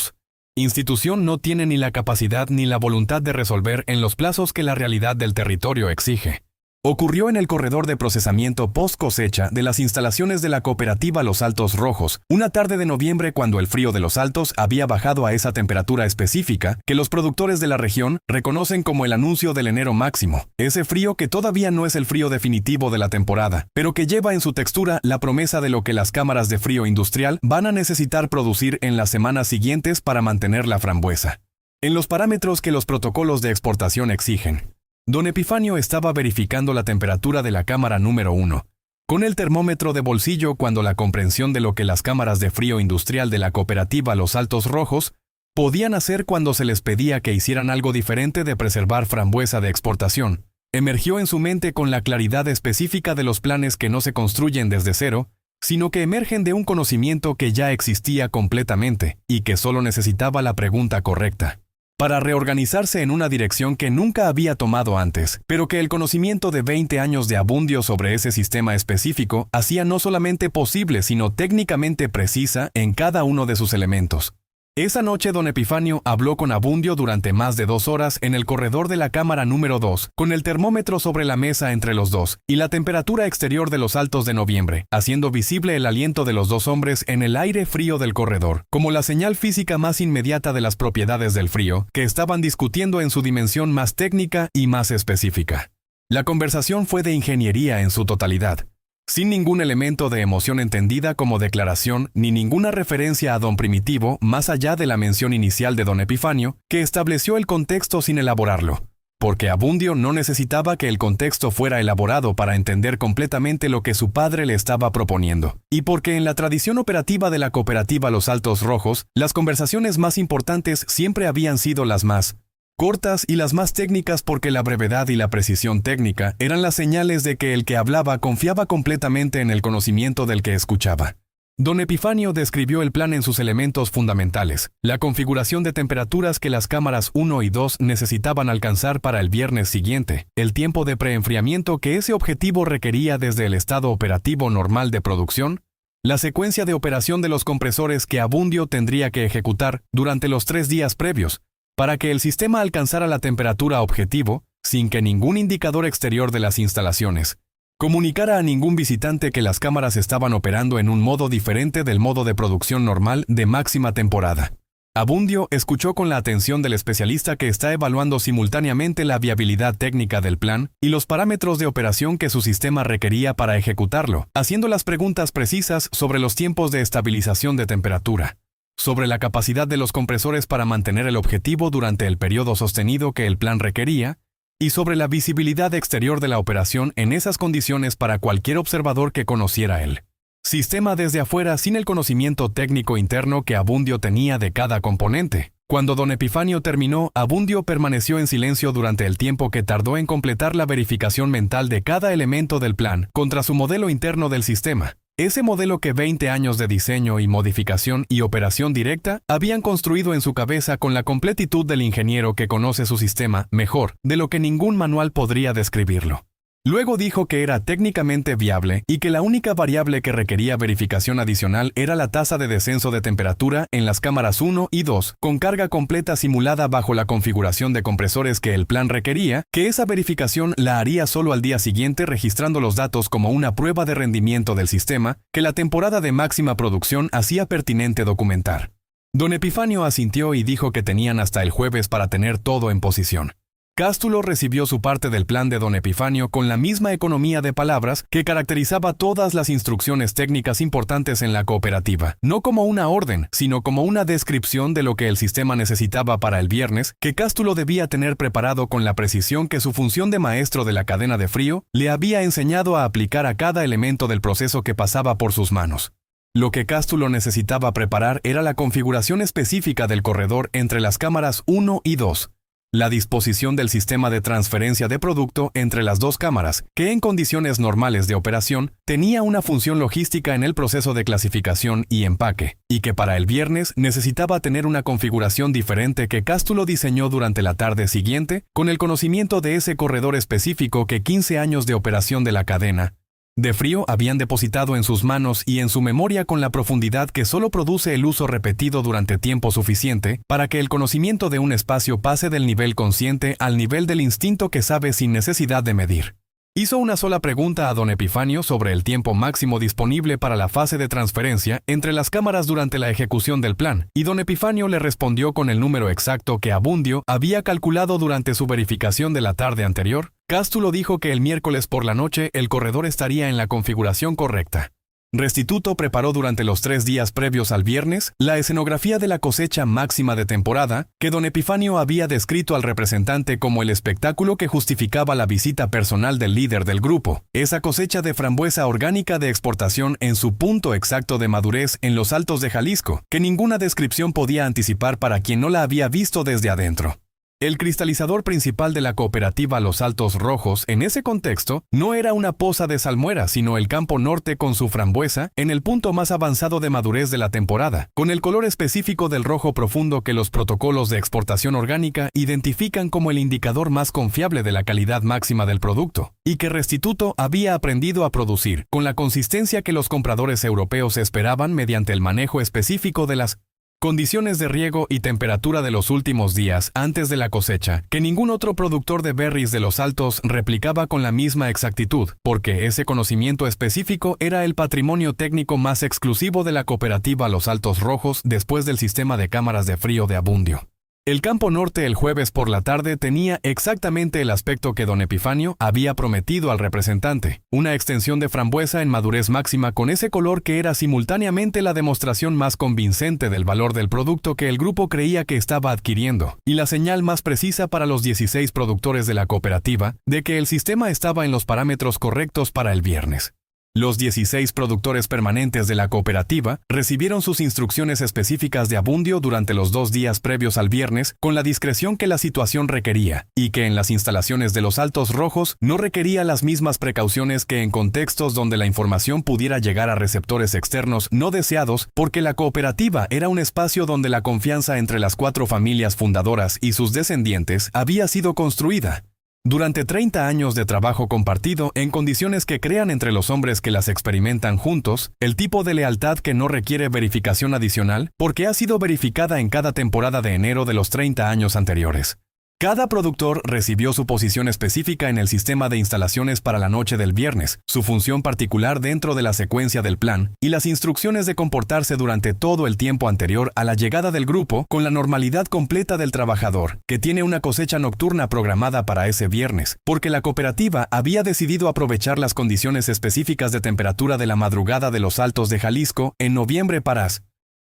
institución no tiene ni la capacidad ni la voluntad de resolver en los plazos que la realidad del territorio exige. Ocurrió en el corredor de procesamiento post-cosecha de las instalaciones de la cooperativa Los Altos Rojos, una tarde de noviembre cuando el frío de los Altos había bajado a esa temperatura específica que los productores de la región reconocen como el anuncio del enero máximo, ese frío que todavía no es el frío definitivo de la temporada, pero que lleva en su textura la promesa de lo que las cámaras de frío industrial van a necesitar producir en las semanas siguientes para mantener la frambuesa en los parámetros que los protocolos de exportación exigen. Don Epifanio estaba verificando la temperatura de la cámara número 1, con el termómetro de bolsillo cuando la comprensión de lo que las cámaras de frío industrial de la cooperativa Los Altos Rojos podían hacer cuando se les pedía que hicieran algo diferente de preservar frambuesa de exportación, emergió en su mente con la claridad específica de los planes que no se construyen desde cero, sino que emergen de un conocimiento que ya existía completamente y que solo necesitaba la pregunta correcta para reorganizarse en una dirección que nunca había tomado antes, pero que el conocimiento de 20 años de Abundio sobre ese sistema específico hacía no solamente posible, sino técnicamente precisa en cada uno de sus elementos. Esa noche don Epifanio habló con Abundio durante más de 2 horas en el corredor de la cámara número 2, con el termómetro sobre la mesa entre los dos, y la temperatura exterior de los Altos de noviembre, haciendo visible el aliento de los 2 hombres en el aire frío del corredor, como la señal física más inmediata de las propiedades del frío, que estaban discutiendo en su dimensión más técnica y más específica. La conversación fue de ingeniería en su totalidad, sin ningún elemento de emoción entendida como declaración ni ninguna referencia a don Primitivo más allá de la mención inicial de don Epifanio, que estableció el contexto sin elaborarlo. porque Abundio no necesitaba que el contexto fuera elaborado para entender completamente lo que su padre le estaba proponiendo, y porque en la tradición operativa de la cooperativa Los Altos Rojos, las conversaciones más importantes siempre habían sido las más cortas y las más técnicas, porque la brevedad y la precisión técnica eran las señales de que el que hablaba confiaba completamente en el conocimiento del que escuchaba. Don Epifanio describió el plan en sus elementos fundamentales, la configuración de temperaturas que las cámaras 1 y 2 necesitaban alcanzar para el viernes siguiente, el tiempo de preenfriamiento que ese objetivo requería desde el estado operativo normal de producción, la secuencia de operación de los compresores que Abundio tendría que ejecutar durante los 3 días previos, para que el sistema alcanzara la temperatura objetivo, sin que ningún indicador exterior de las instalaciones comunicara a ningún visitante que las cámaras estaban operando en un modo diferente del modo de producción normal de máxima temporada. Abundio escuchó con la atención del especialista que está evaluando simultáneamente la viabilidad técnica del plan y los parámetros de operación que su sistema requería para ejecutarlo, haciendo las preguntas precisas sobre los tiempos de estabilización de temperatura, sobre la capacidad de los compresores para mantener el objetivo durante el periodo sostenido que el plan requería, y sobre la visibilidad exterior de la operación en esas condiciones para cualquier observador que conociera el sistema desde afuera sin el conocimiento técnico interno que Abundio tenía de cada componente. Cuando don Epifanio terminó, Abundio permaneció en silencio durante el tiempo que tardó en completar la verificación mental de cada elemento del plan contra su modelo interno del sistema. Ese modelo que 20 años de diseño y modificación y operación directa habían construido en su cabeza con la completitud del ingeniero que conoce su sistema mejor de lo que ningún manual podría describirlo. Luego dijo que era técnicamente viable y que la única variable que requería verificación adicional era la tasa de descenso de temperatura en las cámaras 1 y 2, con carga completa simulada bajo la configuración de compresores que el plan requería, que esa verificación la haría solo al día siguiente registrando los datos como una prueba de rendimiento del sistema que la temporada de máxima producción hacía pertinente documentar. Don Epifanio asintió y dijo que tenían hasta el jueves para tener todo en posición. Cástulo recibió su parte del plan de don Epifanio con la misma economía de palabras que caracterizaba todas las instrucciones técnicas importantes en la cooperativa, no como una orden, sino como una descripción de lo que el sistema necesitaba para el viernes, que Cástulo debía tener preparado con la precisión que su función de maestro de la cadena de frío le había enseñado a aplicar a cada elemento del proceso que pasaba por sus manos. Lo que Cástulo necesitaba preparar era la configuración específica del corredor entre las cámaras 1 y 2, la disposición del sistema de transferencia de producto entre las dos cámaras, que en condiciones normales de operación tenía una función logística en el proceso de clasificación y empaque, y que para el viernes necesitaba tener una configuración diferente que Cástulo diseñó durante la tarde siguiente, con el conocimiento de ese corredor específico que 15 años de operación de la cadena de frío habían depositado en sus manos y en su memoria con la profundidad que solo produce el uso repetido durante tiempo suficiente para que el conocimiento de un espacio pase del nivel consciente al nivel del instinto que sabe sin necesidad de medir. Hizo una sola pregunta a don Epifanio sobre el tiempo máximo disponible para la fase de transferencia entre las cámaras durante la ejecución del plan, y don Epifanio le respondió con el número exacto que Abundio había calculado durante su verificación de la tarde anterior. Cástulo dijo que el miércoles por la noche el corredor estaría en la configuración correcta. Restituto preparó durante los 3 días previos al viernes la escenografía de la cosecha máxima de temporada que don Epifanio había descrito al representante como el espectáculo que justificaba la visita personal del líder del grupo, esa cosecha de frambuesa orgánica de exportación en su punto exacto de madurez en los Altos de Jalisco, que ninguna descripción podía anticipar para quien no la había visto desde adentro. El cristalizador principal de la cooperativa Los Altos Rojos en ese contexto no era una poza de salmuera, sino el campo norte con su frambuesa en el punto más avanzado de madurez de la temporada, con el color específico del rojo profundo que los protocolos de exportación orgánica identifican como el indicador más confiable de la calidad máxima del producto, y que Restituto había aprendido a producir con la consistencia que los compradores europeos esperaban mediante el manejo específico de las condiciones de riego y temperatura de los últimos días antes de la cosecha, que ningún otro productor de berries de los Altos replicaba con la misma exactitud, porque ese conocimiento específico era el patrimonio técnico más exclusivo de la cooperativa Los Altos Rojos después del sistema de cámaras de frío de Abundio. El campo norte el jueves por la tarde tenía exactamente el aspecto que don Epifanio había prometido al representante, una extensión de frambuesa en madurez máxima con ese color que era simultáneamente la demostración más convincente del valor del producto que el grupo creía que estaba adquiriendo, y la señal más precisa para los 16 productores de la cooperativa de que el sistema estaba en los parámetros correctos para el viernes. Los 16 productores permanentes de la cooperativa recibieron sus instrucciones específicas de Abundio durante los 2 días previos al viernes con la discreción que la situación requería, y que en las instalaciones de los Altos Rojos no requería las mismas precauciones que en contextos donde la información pudiera llegar a receptores externos no deseados, porque la cooperativa era un espacio donde la confianza entre las 4 familias fundadoras y sus descendientes había sido construida. Durante 30 años de trabajo compartido en condiciones que crean entre los hombres que las experimentan juntos, el tipo de lealtad que no requiere verificación adicional porque ha sido verificada en cada temporada de enero de los 30 años anteriores. Cada productor recibió su posición específica en el sistema de instalaciones para la noche del viernes, su función particular dentro de la secuencia del plan, y las instrucciones de comportarse durante todo el tiempo anterior a la llegada del grupo con la normalidad completa del trabajador, que tiene una cosecha nocturna programada para ese viernes, porque la cooperativa había decidido aprovechar las condiciones específicas de temperatura de la madrugada de los Altos de Jalisco en noviembre para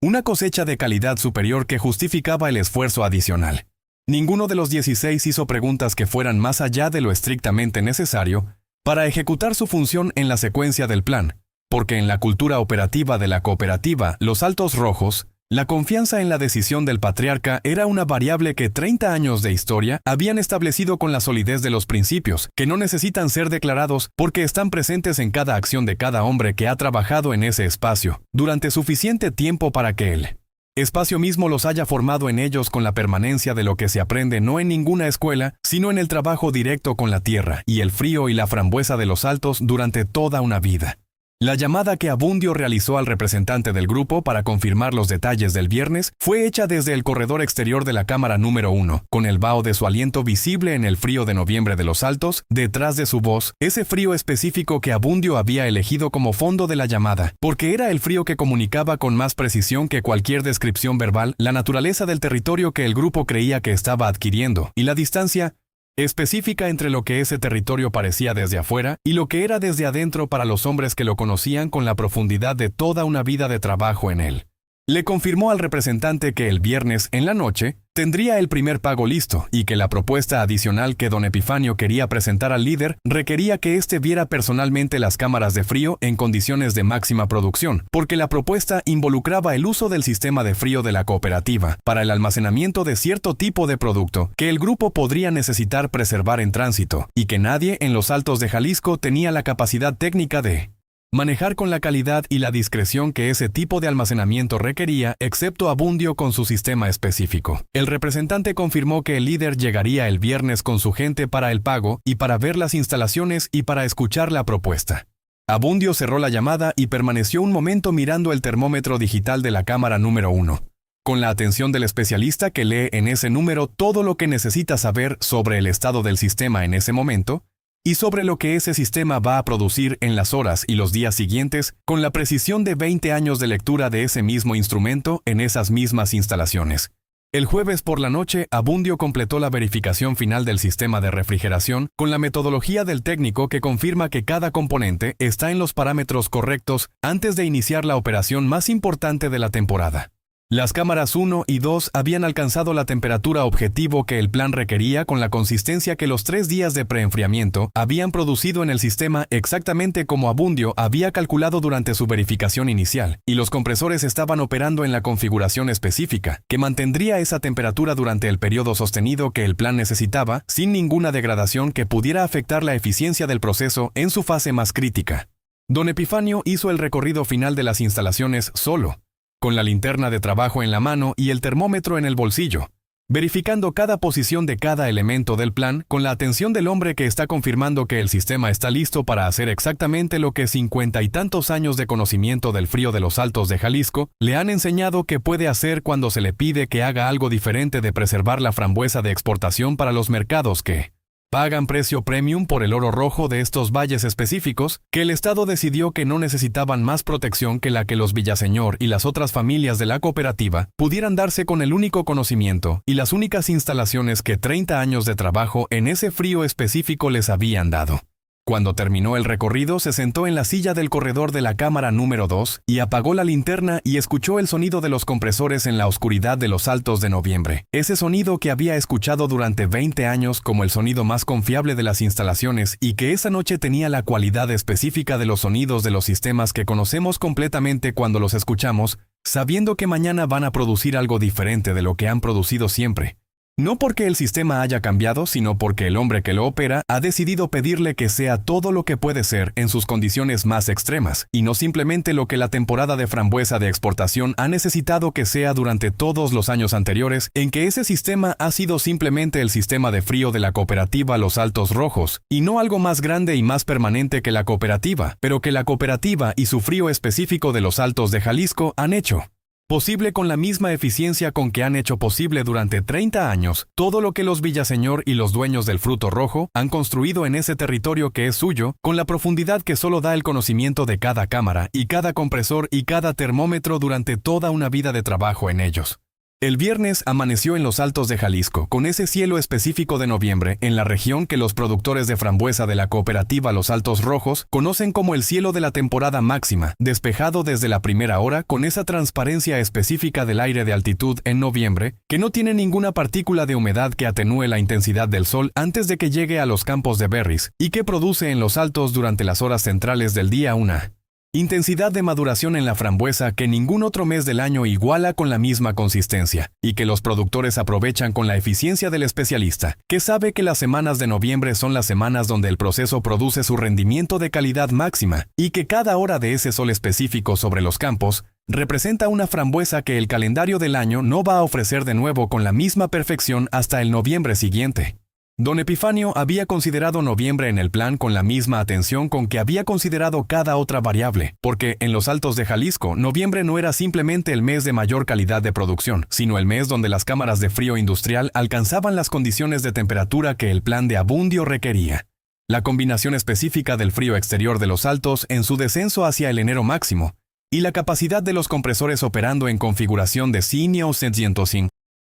una cosecha de calidad superior que justificaba el esfuerzo adicional. Ninguno de los 16 hizo preguntas que fueran más allá de lo estrictamente necesario para ejecutar su función en la secuencia del plan, porque en la cultura operativa de la cooperativa Los Altos Rojos, la confianza en la decisión del patriarca era una variable que 30 años de historia habían establecido con la solidez de los principios, que no necesitan ser declarados porque están presentes en cada acción de cada hombre que ha trabajado en ese espacio, durante suficiente tiempo para que él espacio mismo los haya formado en ellos con la permanencia de lo que se aprende no en ninguna escuela, sino en el trabajo directo con la tierra y el frío y la frambuesa de los Altos durante toda una vida. La llamada que Abundio realizó al representante del grupo para confirmar los detalles del viernes fue hecha desde el corredor exterior de la cámara número 1, con el vaho de su aliento visible en el frío de noviembre de los Altos, detrás de su voz, ese frío específico que Abundio había elegido como fondo de la llamada, porque era el frío que comunicaba con más precisión que cualquier descripción verbal la naturaleza del territorio que el grupo creía que estaba adquiriendo, y la distancia específica entre lo que ese territorio parecía desde afuera y lo que era desde adentro para los hombres que lo conocían con la profundidad de toda una vida de trabajo en él. Le confirmó al representante que el viernes, en la noche, tendría el primer pago listo y que la propuesta adicional que don Epifanio quería presentar al líder requería que éste viera personalmente las cámaras de frío en condiciones de máxima producción, porque la propuesta involucraba el uso del sistema de frío de la cooperativa para el almacenamiento de cierto tipo de producto que el grupo podría necesitar preservar en tránsito y que nadie en los Altos de Jalisco tenía la capacidad técnica de manejar con la calidad y la discreción que ese tipo de almacenamiento requería, excepto Abundio con su sistema específico. El representante confirmó que el líder llegaría el viernes con su gente para el pago y para ver las instalaciones y para escuchar la propuesta. Abundio cerró la llamada y permaneció un momento mirando el termómetro digital de la cámara número 1. Con la atención del especialista que lee en ese número todo lo que necesita saber sobre el estado del sistema en ese momento, y sobre lo que ese sistema va a producir en las horas y los días siguientes, con la precisión de 20 años de lectura de ese mismo instrumento en esas mismas instalaciones. El jueves por la noche, Abundio completó la verificación final del sistema de refrigeración con la metodología del técnico que confirma que cada componente está en los parámetros correctos antes de iniciar la operación más importante de la temporada. Las cámaras 1 y 2 habían alcanzado la temperatura objetivo que el plan requería con la consistencia que los 3 días de preenfriamiento habían producido en el sistema exactamente como Abundio había calculado durante su verificación inicial, y los compresores estaban operando en la configuración específica, que mantendría esa temperatura durante el periodo sostenido que el plan necesitaba, sin ninguna degradación que pudiera afectar la eficiencia del proceso en su fase más crítica. Don Epifanio hizo el recorrido final de las instalaciones solo, con la linterna de trabajo en la mano y el termómetro en el bolsillo, verificando cada posición de cada elemento del plan con la atención del hombre que está confirmando que el sistema está listo para hacer exactamente lo que 50 y tantos años de conocimiento del frío de los Altos de Jalisco le han enseñado que puede hacer cuando se le pide que haga algo diferente de preservar la frambuesa de exportación para los mercados que Pagan precio premium por el oro rojo de estos valles específicos, que el Estado decidió que no necesitaban más protección que la que los Villaseñor y las otras familias de la cooperativa pudieran darse con el único conocimiento y las únicas instalaciones que 30 años de trabajo en ese frío específico les habían dado. Cuando terminó el recorrido, se sentó en la silla del corredor de la cámara número 2 y apagó la linterna y escuchó el sonido de los compresores en la oscuridad de los Altos de Noviembre. Ese sonido que había escuchado durante 20 años como el sonido más confiable de las instalaciones y que esa noche tenía la cualidad específica de los sonidos de los sistemas que conocemos completamente cuando los escuchamos, sabiendo que mañana van a producir algo diferente de lo que han producido siempre. No porque el sistema haya cambiado, sino porque el hombre que lo opera ha decidido pedirle que sea todo lo que puede ser en sus condiciones más extremas, y no simplemente lo que la temporada de frambuesa de exportación ha necesitado que sea durante todos los años anteriores, en que ese sistema ha sido simplemente el sistema de frío de la cooperativa Los Altos Rojos, y no algo más grande y más permanente que la cooperativa, pero que la cooperativa y su frío específico de los Altos de Jalisco han hecho posible con la misma eficiencia con que han hecho posible durante 30 años todo lo que los Villaseñor y los dueños del fruto rojo han construido en ese territorio que es suyo, con la profundidad que solo da el conocimiento de cada cámara y cada compresor y cada termómetro durante toda una vida de trabajo en ellos. El viernes amaneció en los Altos de Jalisco, con ese cielo específico de noviembre, en la región que los productores de frambuesa de la cooperativa Los Altos Rojos conocen como el cielo de la temporada máxima, despejado desde la primera hora con esa transparencia específica del aire de altitud en noviembre, que no tiene ninguna partícula de humedad que atenúe la intensidad del sol antes de que llegue a los campos de berries, y que produce en los altos durante las horas centrales del día una intensidad de maduración en la frambuesa que ningún otro mes del año iguala con la misma consistencia, y que los productores aprovechan con la eficiencia del especialista, que sabe que las semanas de noviembre son las semanas donde el proceso produce su rendimiento de calidad máxima, y que cada hora de ese sol específico sobre los campos representa una frambuesa que el calendario del año no va a ofrecer de nuevo con la misma perfección hasta el noviembre siguiente. Don Epifanio había considerado noviembre en el plan con la misma atención con que había considerado cada otra variable, porque en los Altos de Jalisco, noviembre no era simplemente el mes de mayor calidad de producción, sino el mes donde las cámaras de frío industrial alcanzaban las condiciones de temperatura que el plan de Abundio requería. La combinación específica del frío exterior de los Altos en su descenso hacia el enero máximo, y la capacidad de los compresores operando en configuración de Cineo 105.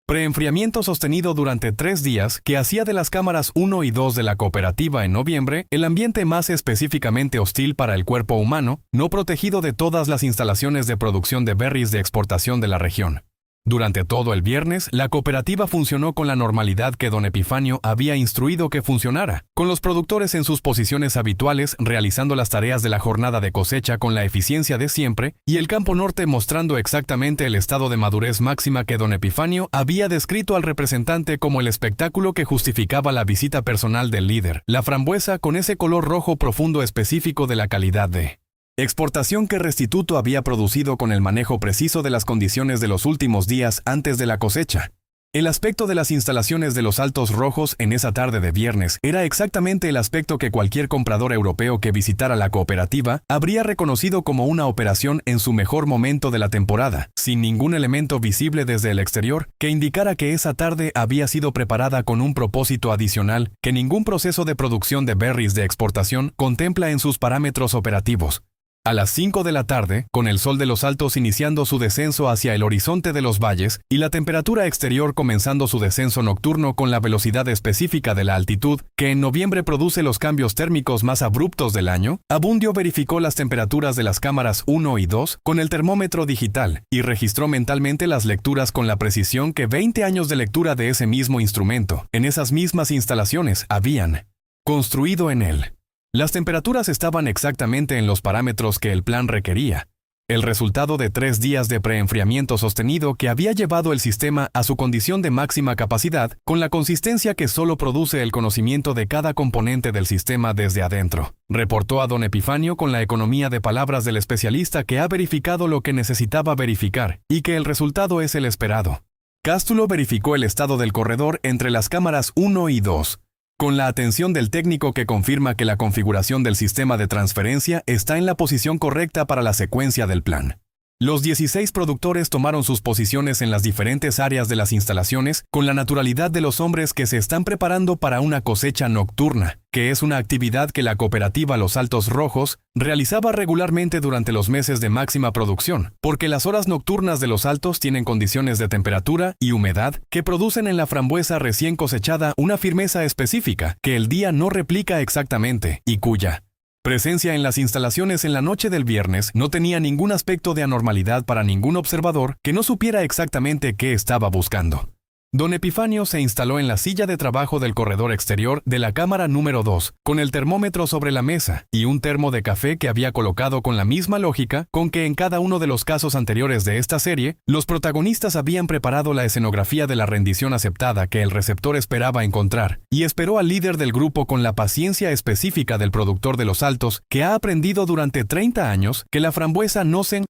Preenfriamiento sostenido durante 3 días que hacía de las cámaras 1 y 2 de la cooperativa en noviembre el ambiente más específicamente hostil para el cuerpo humano, no protegido de todas las instalaciones de producción de berries de exportación de la región. Durante todo el viernes, la cooperativa funcionó con la normalidad que don Epifanio había instruido que funcionara, con los productores en sus posiciones habituales realizando las tareas de la jornada de cosecha con la eficiencia de siempre, y el campo norte mostrando exactamente el estado de madurez máxima que don Epifanio había descrito al representante como el espectáculo que justificaba la visita personal del líder, la frambuesa con ese color rojo profundo específico de la calidad de exportación que Restituto había producido con el manejo preciso de las condiciones de los últimos días antes de la cosecha. El aspecto de las instalaciones de los Altos Rojos en esa tarde de viernes era exactamente el aspecto que cualquier comprador europeo que visitara la cooperativa habría reconocido como una operación en su mejor momento de la temporada, sin ningún elemento visible desde el exterior que indicara que esa tarde había sido preparada con un propósito adicional que ningún proceso de producción de berries de exportación contempla en sus parámetros operativos. A las 5 de la tarde, con el sol de los Altos iniciando su descenso hacia el horizonte de los valles y la temperatura exterior comenzando su descenso nocturno con la velocidad específica de la altitud, que en noviembre produce los cambios térmicos más abruptos del año, Abundio verificó las temperaturas de las cámaras 1 y 2 con el termómetro digital y registró mentalmente las lecturas con la precisión que 20 años de lectura de ese mismo instrumento, en esas mismas instalaciones, habían construido en él. Las temperaturas estaban exactamente en los parámetros que el plan requería, el resultado de 3 días de preenfriamiento sostenido que había llevado el sistema a su condición de máxima capacidad con la consistencia que solo produce el conocimiento de cada componente del sistema desde adentro, reportó a don Epifanio con la economía de palabras del especialista que ha verificado lo que necesitaba verificar y que el resultado es el esperado. Cástulo verificó el estado del corredor entre las cámaras 1 y 2, con la atención del técnico que confirma que la configuración del sistema de transferencia está en la posición correcta para la secuencia del plan. Los 16 productores tomaron sus posiciones en las diferentes áreas de las instalaciones con la naturalidad de los hombres que se están preparando para una cosecha nocturna, que es una actividad que la cooperativa Los Altos Rojos realizaba regularmente durante los meses de máxima producción, porque las horas nocturnas de los altos tienen condiciones de temperatura y humedad que producen en la frambuesa recién cosechada una firmeza específica que el día no replica exactamente y cuya presencia en las instalaciones en la noche del viernes no tenía ningún aspecto de anormalidad para ningún observador que no supiera exactamente qué estaba buscando. Don Epifanio se instaló en la silla de trabajo del corredor exterior de la cámara número 2, con el termómetro sobre la mesa y un termo de café que había colocado con la misma lógica con que en cada uno de los casos anteriores de esta serie, los protagonistas habían preparado la escenografía de la rendición aceptada que el receptor esperaba encontrar, y esperó al líder del grupo con la paciencia específica del productor de los altos que ha aprendido durante 30 años que la frambuesa no se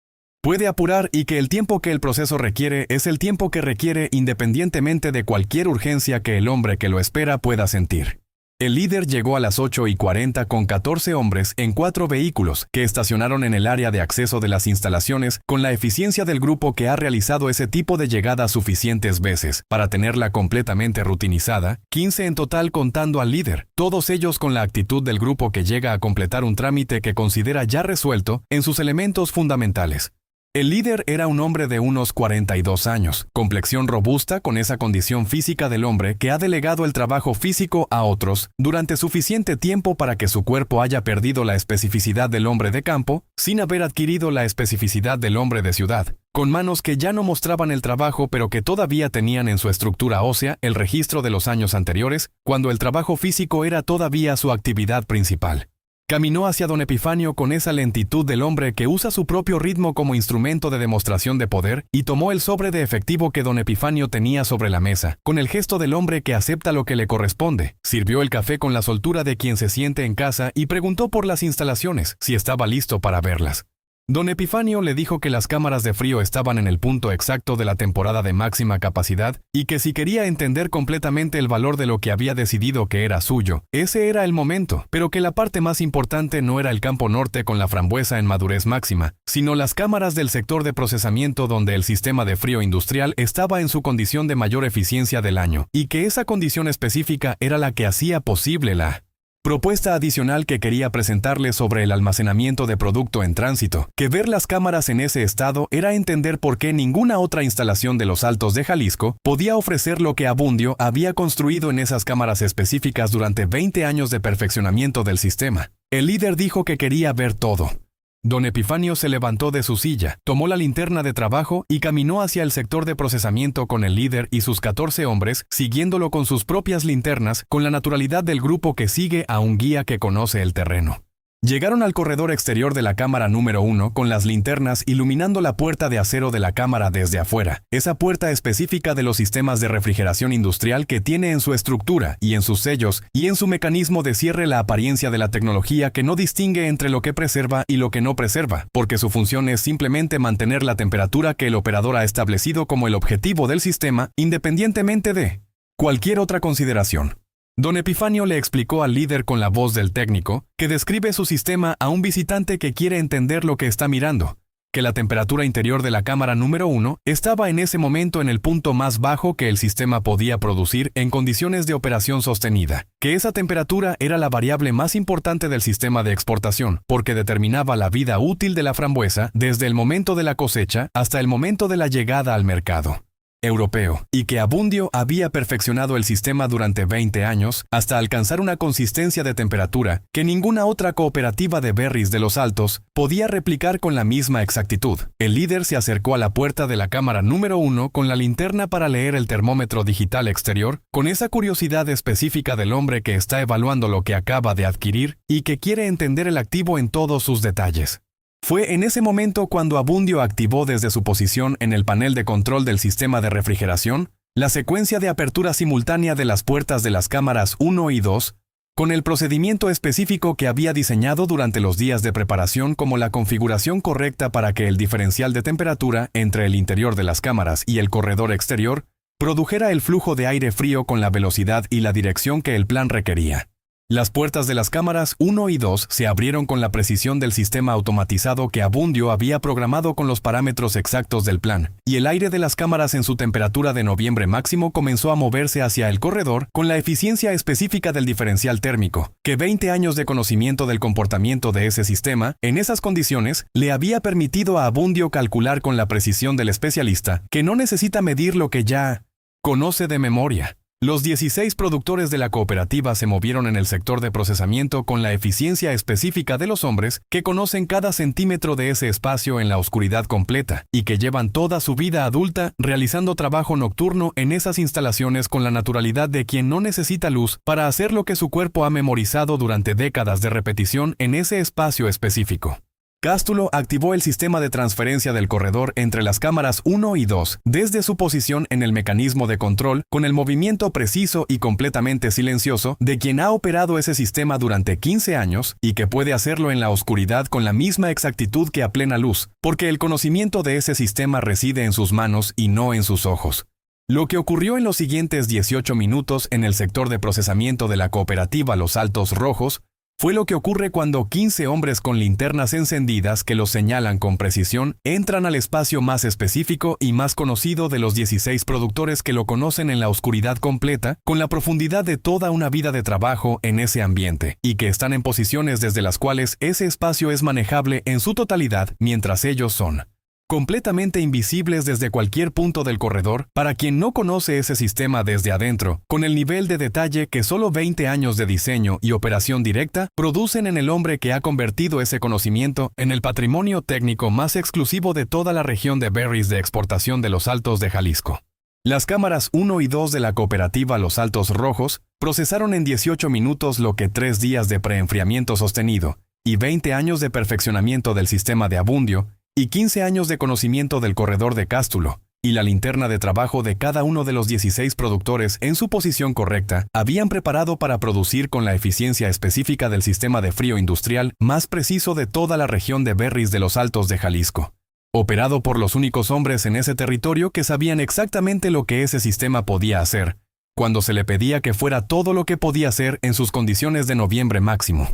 puede apurar y que el tiempo que el proceso requiere es el tiempo que requiere independientemente de cualquier urgencia que el hombre que lo espera pueda sentir. El líder llegó a las 8:40 con 14 hombres en 4 vehículos que estacionaron en el área de acceso de las instalaciones con la eficiencia del grupo que ha realizado ese tipo de llegada suficientes veces para tenerla completamente rutinizada, 15 en total contando al líder, todos ellos con la actitud del grupo que llega a completar un trámite que considera ya resuelto en sus elementos fundamentales. El líder era un hombre de unos 42 años, complexión robusta con esa condición física del hombre que ha delegado el trabajo físico a otros durante suficiente tiempo para que su cuerpo haya perdido la especificidad del hombre de campo, sin haber adquirido la especificidad del hombre de ciudad, con manos que ya no mostraban el trabajo pero que todavía tenían en su estructura ósea el registro de los años anteriores, cuando el trabajo físico era todavía su actividad principal. Caminó hacia don Epifanio con esa lentitud del hombre que usa su propio ritmo como instrumento de demostración de poder y tomó el sobre de efectivo que don Epifanio tenía sobre la mesa, con el gesto del hombre que acepta lo que le corresponde. Sirvió el café con la soltura de quien se siente en casa y preguntó por las instalaciones, si estaba listo para verlas. Don Epifanio le dijo que las cámaras de frío estaban en el punto exacto de la temporada de máxima capacidad y que si quería entender completamente el valor de lo que había decidido que era suyo, ese era el momento, pero que la parte más importante no era el campo norte con la frambuesa en madurez máxima, sino las cámaras del sector de procesamiento donde el sistema de frío industrial estaba en su condición de mayor eficiencia del año, y que esa condición específica era la que hacía posible la propuesta adicional que quería presentarle sobre el almacenamiento de producto en tránsito, que ver las cámaras en ese estado era entender por qué ninguna otra instalación de los Altos de Jalisco podía ofrecer lo que Abundio había construido en esas cámaras específicas durante 20 años de perfeccionamiento del sistema. El líder dijo que quería ver todo. Don Epifanio se levantó de su silla, tomó la linterna de trabajo y caminó hacia el sector de procesamiento con el líder y sus 14 hombres, siguiéndolo con sus propias linternas, con la naturalidad del grupo que sigue a un guía que conoce el terreno. Llegaron al corredor exterior de la cámara número 1 con las linternas iluminando la puerta de acero de la cámara desde afuera, esa puerta específica de los sistemas de refrigeración industrial que tiene en su estructura y en sus sellos y en su mecanismo de cierre la apariencia de la tecnología que no distingue entre lo que preserva y lo que no preserva, porque su función es simplemente mantener la temperatura que el operador ha establecido como el objetivo del sistema, independientemente de cualquier otra consideración. Don Epifanio le explicó al líder con la voz del técnico, que describe su sistema a un visitante que quiere entender lo que está mirando, que la temperatura interior de la cámara número 1 estaba en ese momento en el punto más bajo que el sistema podía producir en condiciones de operación sostenida, que esa temperatura era la variable más importante del sistema de exportación, porque determinaba la vida útil de la frambuesa desde el momento de la cosecha hasta el momento de la llegada al mercado europeo, y que Abundio había perfeccionado el sistema durante 20 años hasta alcanzar una consistencia de temperatura que ninguna otra cooperativa de berries de los Altos podía replicar con la misma exactitud. El líder se acercó a la puerta de la cámara número 1 con la linterna para leer el termómetro digital exterior, con esa curiosidad específica del hombre que está evaluando lo que acaba de adquirir y que quiere entender el activo en todos sus detalles. Fue en ese momento cuando Abundio activó desde su posición en el panel de control del sistema de refrigeración la secuencia de apertura simultánea de las puertas de las cámaras 1 y 2, con el procedimiento específico que había diseñado durante los días de preparación como la configuración correcta para que el diferencial de temperatura entre el interior de las cámaras y el corredor exterior produjera el flujo de aire frío con la velocidad y la dirección que el plan requería. Las puertas de las cámaras 1 y 2 se abrieron con la precisión del sistema automatizado que Abundio había programado con los parámetros exactos del plan, y el aire de las cámaras en su temperatura de noviembre máximo comenzó a moverse hacia el corredor con la eficiencia específica del diferencial térmico, que 20 años de conocimiento del comportamiento de ese sistema, en esas condiciones, le había permitido a Abundio calcular con la precisión del especialista, que no necesita medir lo que ya conoce de memoria. Los 16 productores de la cooperativa se movieron en el sector de procesamiento con la eficiencia específica de los hombres que conocen cada centímetro de ese espacio en la oscuridad completa y que llevan toda su vida adulta realizando trabajo nocturno en esas instalaciones con la naturalidad de quien no necesita luz para hacer lo que su cuerpo ha memorizado durante décadas de repetición en ese espacio específico. Cástulo activó el sistema de transferencia del corredor entre las cámaras 1 y 2 desde su posición en el mecanismo de control con el movimiento preciso y completamente silencioso de quien ha operado ese sistema durante 15 años y que puede hacerlo en la oscuridad con la misma exactitud que a plena luz, porque el conocimiento de ese sistema reside en sus manos y no en sus ojos. Lo que ocurrió en los siguientes 18 minutos en el sector de procesamiento de la cooperativa Los Altos Rojos fue lo que ocurre cuando 15 hombres con linternas encendidas que los señalan con precisión entran al espacio más específico y más conocido de los 16 productores que lo conocen en la oscuridad completa, con la profundidad de toda una vida de trabajo en ese ambiente, y que están en posiciones desde las cuales ese espacio es manejable en su totalidad mientras ellos son completamente invisibles desde cualquier punto del corredor para quien no conoce ese sistema desde adentro, con el nivel de detalle que solo 20 años de diseño y operación directa producen en el hombre que ha convertido ese conocimiento en el patrimonio técnico más exclusivo de toda la región de berries de exportación de los Altos de Jalisco. Las cámaras 1 y 2 de la cooperativa Los Altos Rojos procesaron en 18 minutos lo que 3 días de preenfriamiento sostenido y 20 años de perfeccionamiento del sistema de Abundio y 15 años de conocimiento del corredor de Cástulo, y la linterna de trabajo de cada uno de los 16 productores en su posición correcta, habían preparado para producir con la eficiencia específica del sistema de frío industrial más preciso de toda la región de berries de los Altos de Jalisco, operado por los únicos hombres en ese territorio que sabían exactamente lo que ese sistema podía hacer, cuando se le pedía que fuera todo lo que podía hacer en sus condiciones de noviembre máximo.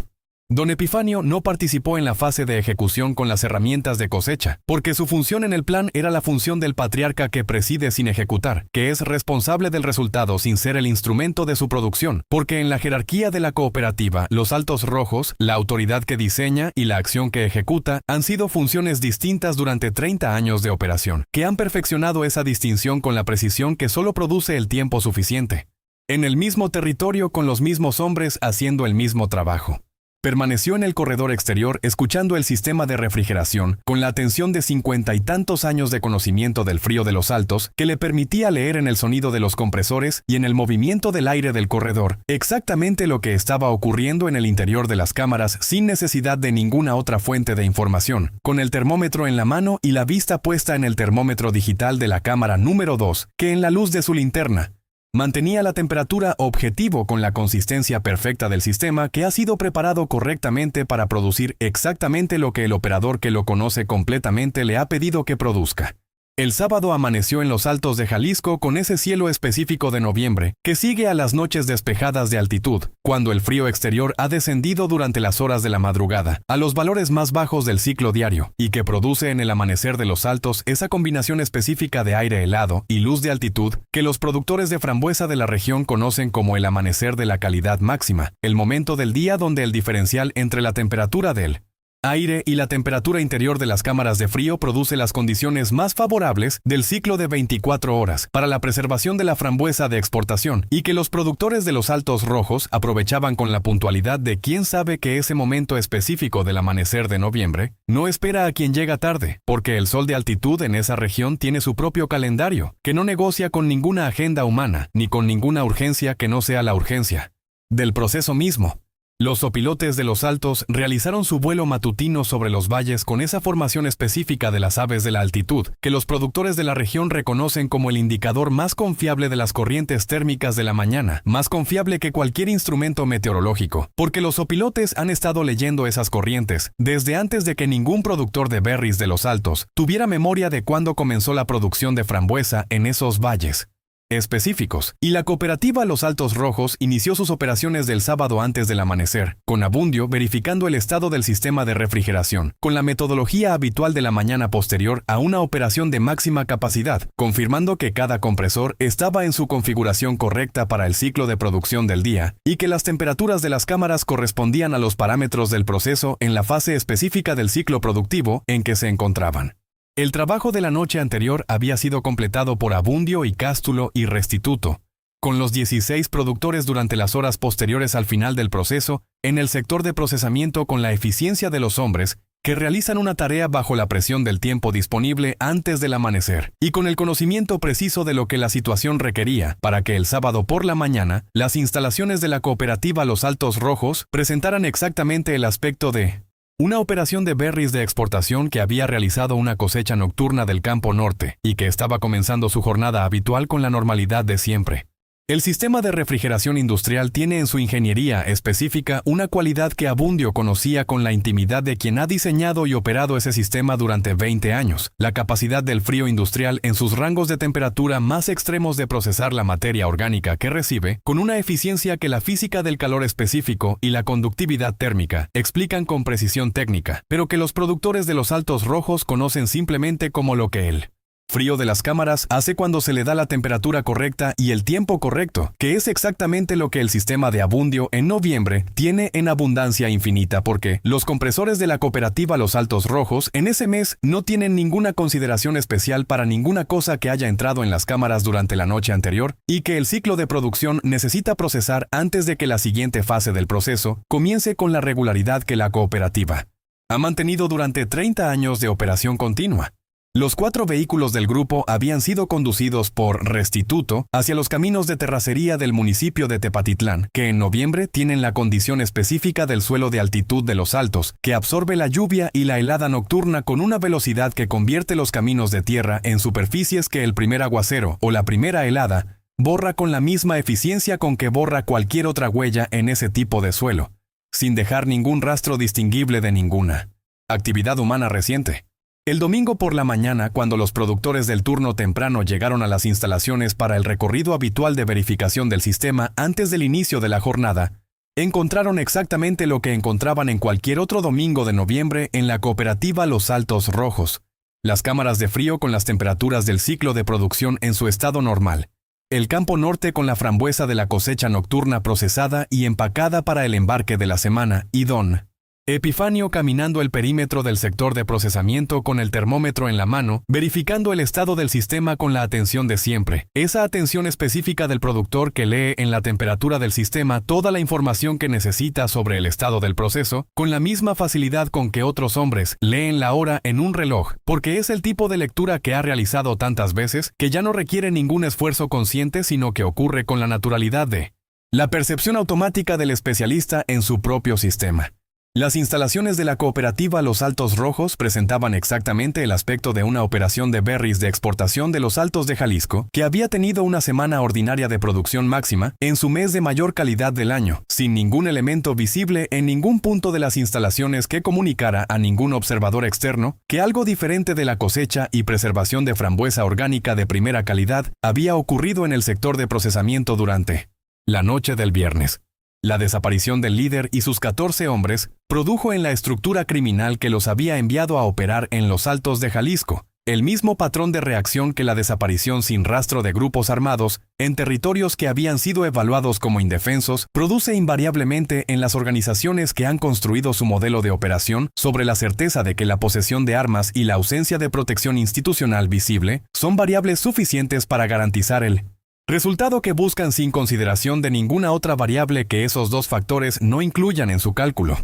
Don Epifanio no participó en la fase de ejecución con las herramientas de cosecha, porque su función en el plan era la función del patriarca que preside sin ejecutar, que es responsable del resultado sin ser el instrumento de su producción, porque en la jerarquía de la cooperativa, los Altos Rojos, la autoridad que diseña y la acción que ejecuta han sido funciones distintas durante 30 años de operación, que han perfeccionado esa distinción con la precisión que solo produce el tiempo suficiente. En el mismo territorio con los mismos hombres haciendo el mismo trabajo. Permaneció en el corredor exterior escuchando el sistema de refrigeración con la atención de 50 y tantos años de conocimiento del frío de los Altos que le permitía leer en el sonido de los compresores y en el movimiento del aire del corredor exactamente lo que estaba ocurriendo en el interior de las cámaras sin necesidad de ninguna otra fuente de información, con el termómetro en la mano y la vista puesta en el termómetro digital de la cámara número 2 que en la luz de su linterna mantenía la temperatura objetivo con la consistencia perfecta del sistema que ha sido preparado correctamente para producir exactamente lo que el operador que lo conoce completamente le ha pedido que produzca. El sábado amaneció en los Altos de Jalisco con ese cielo específico de noviembre, que sigue a las noches despejadas de altitud, cuando el frío exterior ha descendido durante las horas de la madrugada, a los valores más bajos del ciclo diario, y que produce en el amanecer de los Altos esa combinación específica de aire helado y luz de altitud que los productores de frambuesa de la región conocen como el amanecer de la calidad máxima, el momento del día donde el diferencial entre la temperatura del aire y la temperatura interior de las cámaras de frío produce las condiciones más favorables del ciclo de 24 horas para la preservación de la frambuesa de exportación y que los productores de los Altos Rojos aprovechaban con la puntualidad de quien sabe que ese momento específico del amanecer de noviembre no espera a quien llega tarde, porque el sol de altitud en esa región tiene su propio calendario, que no negocia con ninguna agenda humana ni con ninguna urgencia que no sea la urgencia del proceso mismo. Los opilotes de los Altos realizaron su vuelo matutino sobre los valles con esa formación específica de las aves de la altitud, que los productores de la región reconocen como el indicador más confiable de las corrientes térmicas de la mañana, más confiable que cualquier instrumento meteorológico, porque los opilotes han estado leyendo esas corrientes desde antes de que ningún productor de berries de los Altos tuviera memoria de cuándo comenzó la producción de frambuesa en esos valles. específicos, y la cooperativa Los Altos Rojos inició sus operaciones del sábado antes del amanecer, con Abundio verificando el estado del sistema de refrigeración, con la metodología habitual de la mañana posterior a una operación de máxima capacidad, confirmando que cada compresor estaba en su configuración correcta para el ciclo de producción del día, y que las temperaturas de las cámaras correspondían a los parámetros del proceso en la fase específica del ciclo productivo en que se encontraban. El trabajo de la noche anterior había sido completado por Abundio y Cástulo y Restituto, con los 16 productores durante las horas posteriores al final del proceso, en el sector de procesamiento con la eficiencia de los hombres, que realizan una tarea bajo la presión del tiempo disponible antes del amanecer, y con el conocimiento preciso de lo que la situación requería, para que el sábado por la mañana, las instalaciones de la cooperativa Los Altos Rojos presentaran exactamente el aspecto de una operación de berries de exportación que había realizado una cosecha nocturna del campo norte y que estaba comenzando su jornada habitual con la normalidad de siempre. El sistema de refrigeración industrial tiene en su ingeniería específica una cualidad que Abundio conocía con la intimidad de quien ha diseñado y operado ese sistema durante 20 años, la capacidad del frío industrial en sus rangos de temperatura más extremos de procesar la materia orgánica que recibe, con una eficiencia que la física del calor específico y la conductividad térmica explican con precisión técnica, pero que los productores de Los Altos Rojos conocen simplemente como lo que el frío de las cámaras hace cuando se le da la temperatura correcta y el tiempo correcto, que es exactamente lo que el sistema de Abundio en noviembre tiene en abundancia infinita porque los compresores de la cooperativa Los Altos Rojos en ese mes no tienen ninguna consideración especial para ninguna cosa que haya entrado en las cámaras durante la noche anterior y que el ciclo de producción necesita procesar antes de que la siguiente fase del proceso comience con la regularidad que la cooperativa ha mantenido durante 30 años de operación continua. Los 4 vehículos del grupo habían sido conducidos por Restituto hacia los caminos de terracería del municipio de Tepatitlán, que en noviembre tienen la condición específica del suelo de altitud de los altos, que absorbe la lluvia y la helada nocturna con una velocidad que convierte los caminos de tierra en superficies que el primer aguacero o la primera helada borra con la misma eficiencia con que borra cualquier otra huella en ese tipo de suelo, sin dejar ningún rastro distinguible de ninguna actividad humana reciente. El domingo por la mañana, cuando los productores del turno temprano llegaron a las instalaciones para el recorrido habitual de verificación del sistema antes del inicio de la jornada, encontraron exactamente lo que encontraban en cualquier otro domingo de noviembre en la cooperativa Los Altos Rojos: las cámaras de frío con las temperaturas del ciclo de producción en su estado normal, el campo norte con la frambuesa de la cosecha nocturna procesada y empacada para el embarque de la semana, y don Epifanio caminando el perímetro del sector de procesamiento con el termómetro en la mano, verificando el estado del sistema con la atención de siempre, esa atención específica del productor que lee en la temperatura del sistema toda la información que necesita sobre el estado del proceso, con la misma facilidad con que otros hombres leen la hora en un reloj, porque es el tipo de lectura que ha realizado tantas veces que ya no requiere ningún esfuerzo consciente, sino que ocurre con la naturalidad de la percepción automática del especialista en su propio sistema. Las instalaciones de la cooperativa Los Altos Rojos presentaban exactamente el aspecto de una operación de berries de exportación de los Altos de Jalisco, que había tenido una semana ordinaria de producción máxima en su mes de mayor calidad del año, sin ningún elemento visible en ningún punto de las instalaciones que comunicara a ningún observador externo que algo diferente de la cosecha y preservación de frambuesa orgánica de primera calidad había ocurrido en el sector de procesamiento durante la noche del viernes. La desaparición del líder y sus 14 hombres produjo en la estructura criminal que los había enviado a operar en los Altos de Jalisco el mismo patrón de reacción que la desaparición sin rastro de grupos armados en territorios que habían sido evaluados como indefensos produce invariablemente en las organizaciones que han construido su modelo de operación sobre la certeza de que la posesión de armas y la ausencia de protección institucional visible son variables suficientes para garantizar el resultado que buscan sin consideración de ninguna otra variable que esos dos factores no incluyan en su cálculo.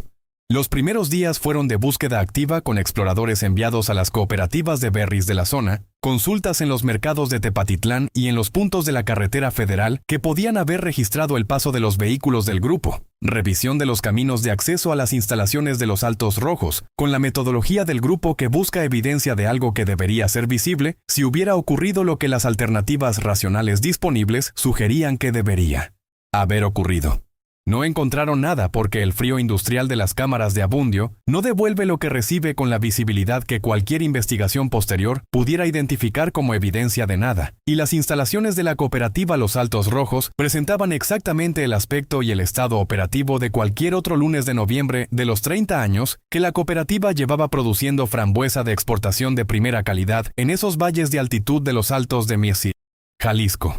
Los primeros días fueron de búsqueda activa con exploradores enviados a las cooperativas de berries de la zona, consultas en los mercados de Tepatitlán y en los puntos de la carretera federal que podían haber registrado el paso de los vehículos del grupo, revisión de los caminos de acceso a las instalaciones de los Altos Rojos, con la metodología del grupo que busca evidencia de algo que debería ser visible si hubiera ocurrido lo que las alternativas racionales disponibles sugerían que debería haber ocurrido. No encontraron nada porque el frío industrial de las cámaras de Abundio no devuelve lo que recibe con la visibilidad que cualquier investigación posterior pudiera identificar como evidencia de nada, y las instalaciones de la cooperativa Los Altos Rojos presentaban exactamente el aspecto y el estado operativo de cualquier otro lunes de noviembre de los 30 años que la cooperativa llevaba produciendo frambuesa de exportación de primera calidad en esos valles de altitud de los Altos de Miesi, Jalisco.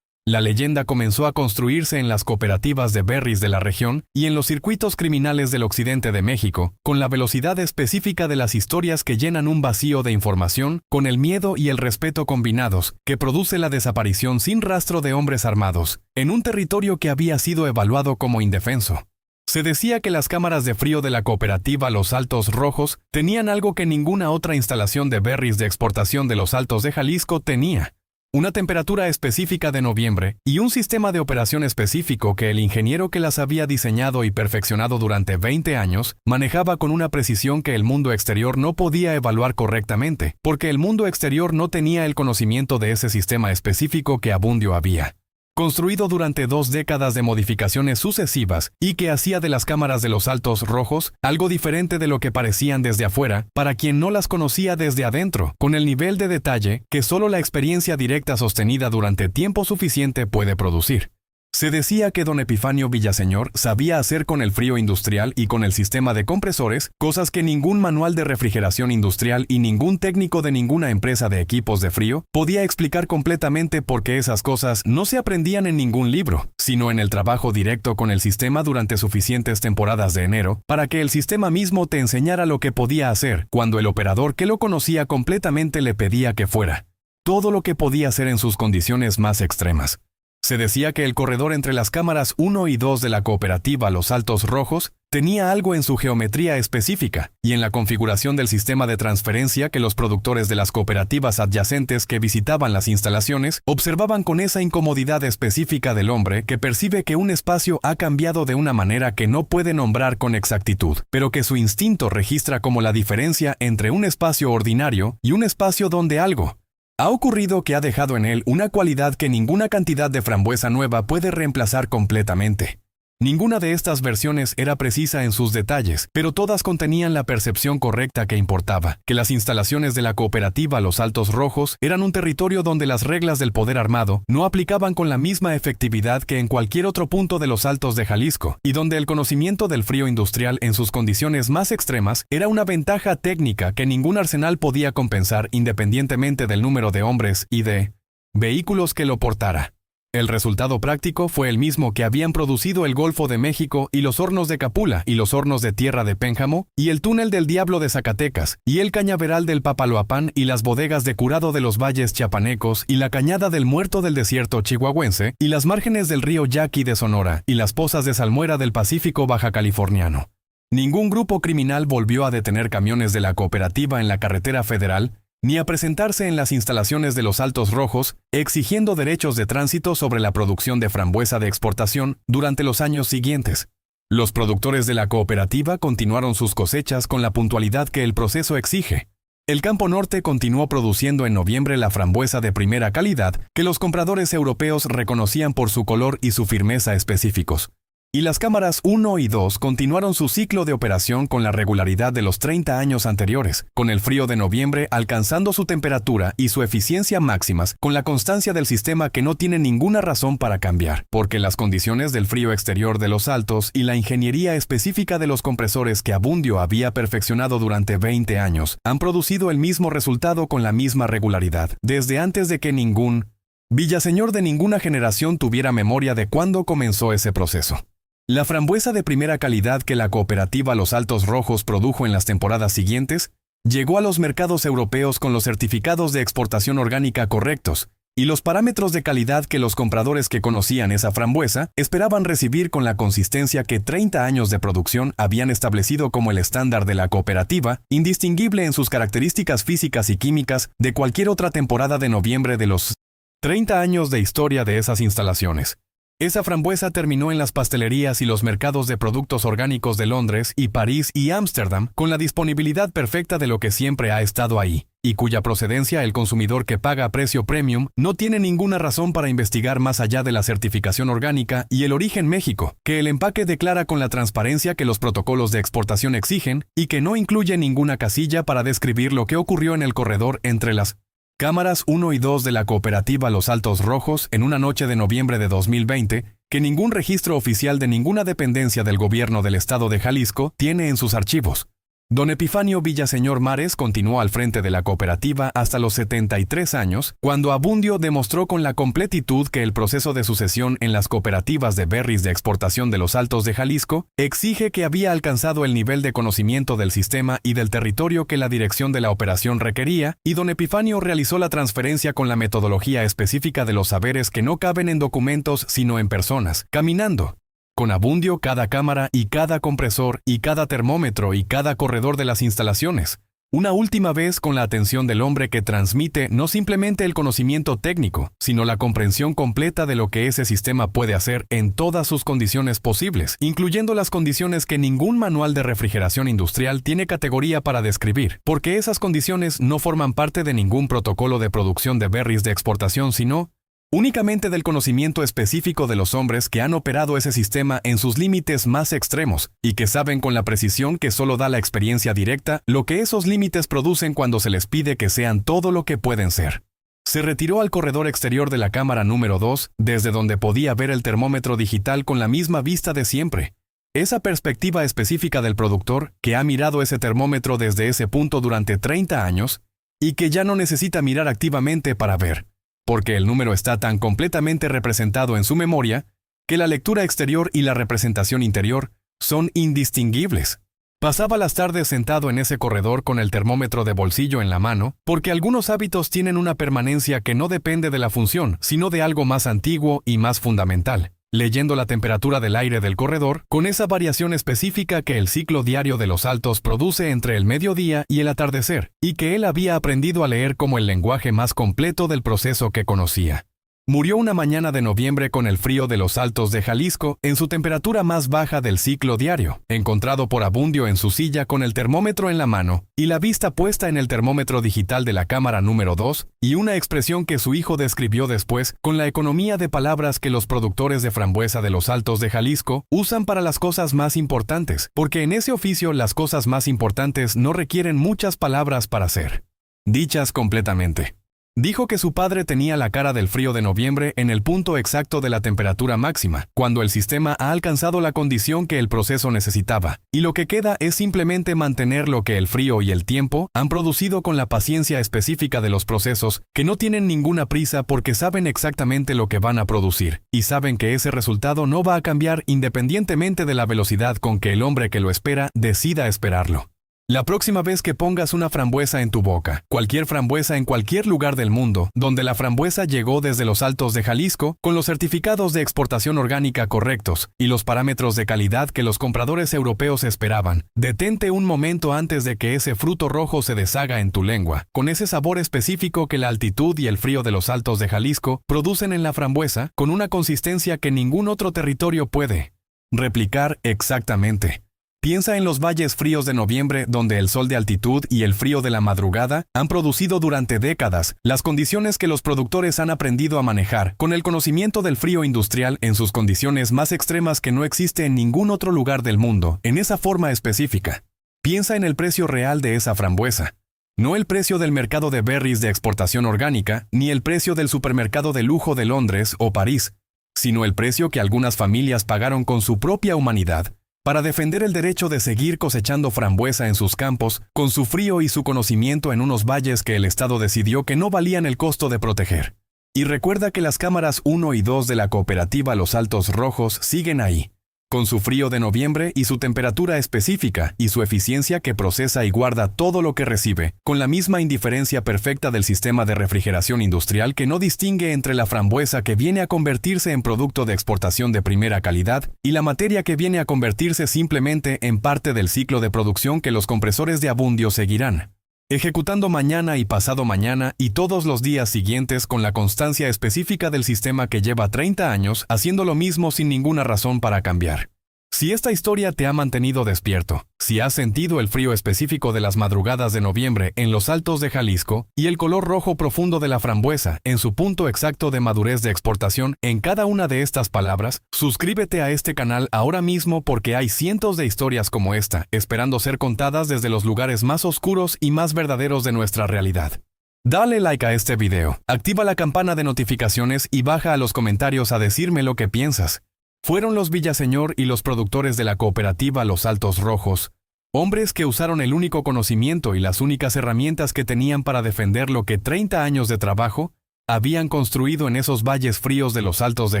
La leyenda comenzó a construirse en las cooperativas de berries de la región y en los circuitos criminales del occidente de México, con la velocidad específica de las historias que llenan un vacío de información, con el miedo y el respeto combinados, que produce la desaparición sin rastro de hombres armados, en un territorio que había sido evaluado como indefenso. Se decía que las cámaras de frío de la cooperativa Los Altos Rojos tenían algo que ninguna otra instalación de berries de exportación de los Altos de Jalisco tenía: una temperatura específica de noviembre y un sistema de operación específico que el ingeniero que las había diseñado y perfeccionado durante 20 años manejaba con una precisión que el mundo exterior no podía evaluar correctamente, porque el mundo exterior no tenía el conocimiento de ese sistema específico que Abundio había construido durante 2 décadas de modificaciones sucesivas y que hacía de las cámaras de los Altos Rojos algo diferente de lo que parecían desde afuera para quien no las conocía desde adentro, con el nivel de detalle que solo la experiencia directa sostenida durante tiempo suficiente puede producir. Se decía que don Epifanio Villaseñor sabía hacer con el frío industrial y con el sistema de compresores cosas que ningún manual de refrigeración industrial y ningún técnico de ninguna empresa de equipos de frío podía explicar completamente, porque esas cosas no se aprendían en ningún libro, sino en el trabajo directo con el sistema durante suficientes temporadas de enero para que el sistema mismo te enseñara lo que podía hacer cuando el operador que lo conocía completamente le pedía que fuera. Todo lo que podía hacer en sus condiciones más extremas. Se decía que el corredor entre las cámaras 1 y 2 de la cooperativa Los Altos Rojos tenía algo en su geometría específica y en la configuración del sistema de transferencia que los productores de las cooperativas adyacentes que visitaban las instalaciones observaban con esa incomodidad específica del hombre que percibe que un espacio ha cambiado de una manera que no puede nombrar con exactitud, pero que su instinto registra como la diferencia entre un espacio ordinario y un espacio donde algo ha ocurrido que ha dejado en él una cualidad que ninguna cantidad de frambuesa nueva puede reemplazar completamente. Ninguna de estas versiones era precisa en sus detalles, pero todas contenían la percepción correcta que importaba: que las instalaciones de la cooperativa Los Altos Rojos eran un territorio donde las reglas del poder armado no aplicaban con la misma efectividad que en cualquier otro punto de los Altos de Jalisco, y donde el conocimiento del frío industrial en sus condiciones más extremas era una ventaja técnica que ningún arsenal podía compensar independientemente del número de hombres y de vehículos que lo portara. El resultado práctico fue el mismo que habían producido el Golfo de México y los hornos de Capula y los hornos de tierra de Pénjamo y el túnel del Diablo de Zacatecas y el cañaveral del Papaloapán y las bodegas de curado de los valles chiapanecos y la cañada del Muerto del desierto chihuahuense y las márgenes del río Yaqui de Sonora y las pozas de salmuera del Pacífico baja californiano. Ningún grupo criminal volvió a detener camiones de la cooperativa en la carretera federal ni a presentarse en las instalaciones de los Altos Rojos exigiendo derechos de tránsito sobre la producción de frambuesa de exportación durante los años siguientes. Los productores de la cooperativa continuaron sus cosechas con la puntualidad que el proceso exige. El Campo Norte continuó produciendo en noviembre la frambuesa de primera calidad que los compradores europeos reconocían por su color y su firmeza específicos. Y las cámaras 1 y 2 continuaron su ciclo de operación con la regularidad de los 30 años anteriores, con el frío de noviembre alcanzando su temperatura y su eficiencia máximas, con la constancia del sistema que no tiene ninguna razón para cambiar, porque las condiciones del frío exterior de los Altos y la ingeniería específica de los compresores que Abundio había perfeccionado durante 20 años han producido el mismo resultado con la misma regularidad, desde antes de que ningún Villaseñor de ninguna generación tuviera memoria de cuándo comenzó ese proceso. La frambuesa de primera calidad que la cooperativa Los Altos Rojos produjo en las temporadas siguientes llegó a los mercados europeos con los certificados de exportación orgánica correctos y los parámetros de calidad que los compradores que conocían esa frambuesa esperaban recibir, con la consistencia que 30 años de producción habían establecido como el estándar de la cooperativa, indistinguible en sus características físicas y químicas de cualquier otra temporada de noviembre de los 30 años de historia de esas instalaciones. Esa frambuesa terminó en las pastelerías y los mercados de productos orgánicos de Londres y París y Ámsterdam con la disponibilidad perfecta de lo que siempre ha estado ahí, y cuya procedencia el consumidor que paga a precio premium no tiene ninguna razón para investigar más allá de la certificación orgánica y el origen México, que el empaque declara con la transparencia que los protocolos de exportación exigen y que no incluye ninguna casilla para describir lo que ocurrió en el corredor entre las cámaras 1 y 2 de la cooperativa Los Altos Rojos en una noche de noviembre de 2020, que ningún registro oficial de ninguna dependencia del gobierno del estado de Jalisco tiene en sus archivos. Don Epifanio Villaseñor Mares continuó al frente de la cooperativa hasta los 73 años, cuando Abundio demostró con la completitud que el proceso de sucesión en las cooperativas de berries de exportación de los Altos de Jalisco exige que había alcanzado el nivel de conocimiento del sistema y del territorio que la dirección de la operación requería, y don Epifanio realizó la transferencia con la metodología específica de los saberes que no caben en documentos sino en personas, caminando. Con Abundio cada cámara y cada compresor y cada termómetro y cada corredor de las instalaciones. Una última vez con la atención del hombre que transmite no simplemente el conocimiento técnico, sino la comprensión completa de lo que ese sistema puede hacer en todas sus condiciones posibles, incluyendo las condiciones que ningún manual de refrigeración industrial tiene categoría para describir, porque esas condiciones no forman parte de ningún protocolo de producción de berries de exportación, sino únicamente del conocimiento específico de los hombres que han operado ese sistema en sus límites más extremos y que saben con la precisión que solo da la experiencia directa lo que esos límites producen cuando se les pide que sean todo lo que pueden ser. Se retiró al corredor exterior de la cámara número 2, desde donde podía ver el termómetro digital con la misma vista de siempre. Esa perspectiva específica del productor, que ha mirado ese termómetro desde ese punto durante 30 años, y que ya no necesita mirar activamente para ver, porque el número está tan completamente representado en su memoria, que la lectura exterior y la representación interior son indistinguibles. Pasaba las tardes sentado en ese corredor con el termómetro de bolsillo en la mano, porque algunos hábitos tienen una permanencia que no depende de la función, sino de algo más antiguo y más fundamental, leyendo la temperatura del aire del corredor, con esa variación específica que el ciclo diario de los Altos produce entre el mediodía y el atardecer, y que él había aprendido a leer como el lenguaje más completo del proceso que conocía. Murió una mañana de noviembre con el frío de los Altos de Jalisco en su temperatura más baja del ciclo diario, encontrado por Abundio en su silla con el termómetro en la mano y la vista puesta en el termómetro digital de la cámara número 2 y una expresión que su hijo describió después con la economía de palabras que los productores de frambuesa de los Altos de Jalisco usan para las cosas más importantes, porque en ese oficio las cosas más importantes no requieren muchas palabras para ser dichas completamente. Dijo que su padre tenía la cara del frío de noviembre en el punto exacto de la temperatura máxima, cuando el sistema ha alcanzado la condición que el proceso necesitaba, y lo que queda es simplemente mantener lo que el frío y el tiempo han producido con la paciencia específica de los procesos, que no tienen ninguna prisa porque saben exactamente lo que van a producir, y saben que ese resultado no va a cambiar independientemente de la velocidad con que el hombre que lo espera decida esperarlo. La próxima vez que pongas una frambuesa en tu boca, cualquier frambuesa en cualquier lugar del mundo, donde la frambuesa llegó desde los Altos de Jalisco, con los certificados de exportación orgánica correctos y los parámetros de calidad que los compradores europeos esperaban, detente un momento antes de que ese fruto rojo se deshaga en tu lengua, con ese sabor específico que la altitud y el frío de los Altos de Jalisco producen en la frambuesa, con una consistencia que ningún otro territorio puede replicar exactamente. Piensa en los valles fríos de noviembre donde el sol de altitud y el frío de la madrugada han producido durante décadas las condiciones que los productores han aprendido a manejar, con el conocimiento del frío industrial en sus condiciones más extremas que no existe en ningún otro lugar del mundo, en esa forma específica. Piensa en el precio real de esa frambuesa. No el precio del mercado de berries de exportación orgánica, ni el precio del supermercado de lujo de Londres o París, sino el precio que algunas familias pagaron con su propia humanidad, para defender el derecho de seguir cosechando frambuesa en sus campos, con su frío y su conocimiento en unos valles que el Estado decidió que no valían el costo de proteger. Y recuerda que las cámaras 1 y 2 de la cooperativa Los Altos Rojos siguen ahí, con su frío de noviembre y su temperatura específica y su eficiencia que procesa y guarda todo lo que recibe, con la misma indiferencia perfecta del sistema de refrigeración industrial que no distingue entre la frambuesa que viene a convertirse en producto de exportación de primera calidad y la materia que viene a convertirse simplemente en parte del ciclo de producción que los compresores de Abundio seguirán ejecutando mañana y pasado mañana y todos los días siguientes con la constancia específica del sistema que lleva 30 años haciendo lo mismo sin ninguna razón para cambiar. Si esta historia te ha mantenido despierto, si has sentido el frío específico de las madrugadas de noviembre en los altos de Jalisco y el color rojo profundo de la frambuesa en su punto exacto de madurez de exportación en cada una de estas palabras, suscríbete a este canal ahora mismo porque hay cientos de historias como esta, esperando ser contadas desde los lugares más oscuros y más verdaderos de nuestra realidad. Dale like a este video, activa la campana de notificaciones y baja a los comentarios a decirme lo que piensas. Fueron los Villaseñor y los productores de la cooperativa Los Altos Rojos, hombres que usaron el único conocimiento y las únicas herramientas que tenían para defender lo que 30 años de trabajo habían construido en esos valles fríos de los Altos de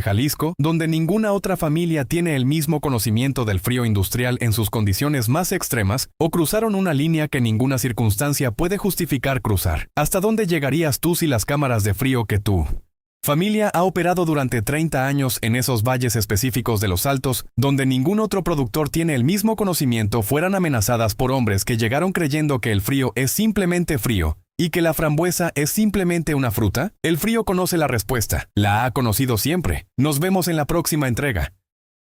Jalisco, donde ninguna otra familia tiene el mismo conocimiento del frío industrial en sus condiciones más extremas, o cruzaron una línea que ninguna circunstancia puede justificar cruzar. ¿Hasta dónde llegarías tú si las cámaras de frío que tú familia ha operado durante 30 años en esos valles específicos de los Altos, donde ningún otro productor tiene el mismo conocimiento, fueran amenazadas por hombres que llegaron creyendo que el frío es simplemente frío y que la frambuesa es simplemente una fruta? El frío conoce la respuesta, la ha conocido siempre. Nos vemos en la próxima entrega.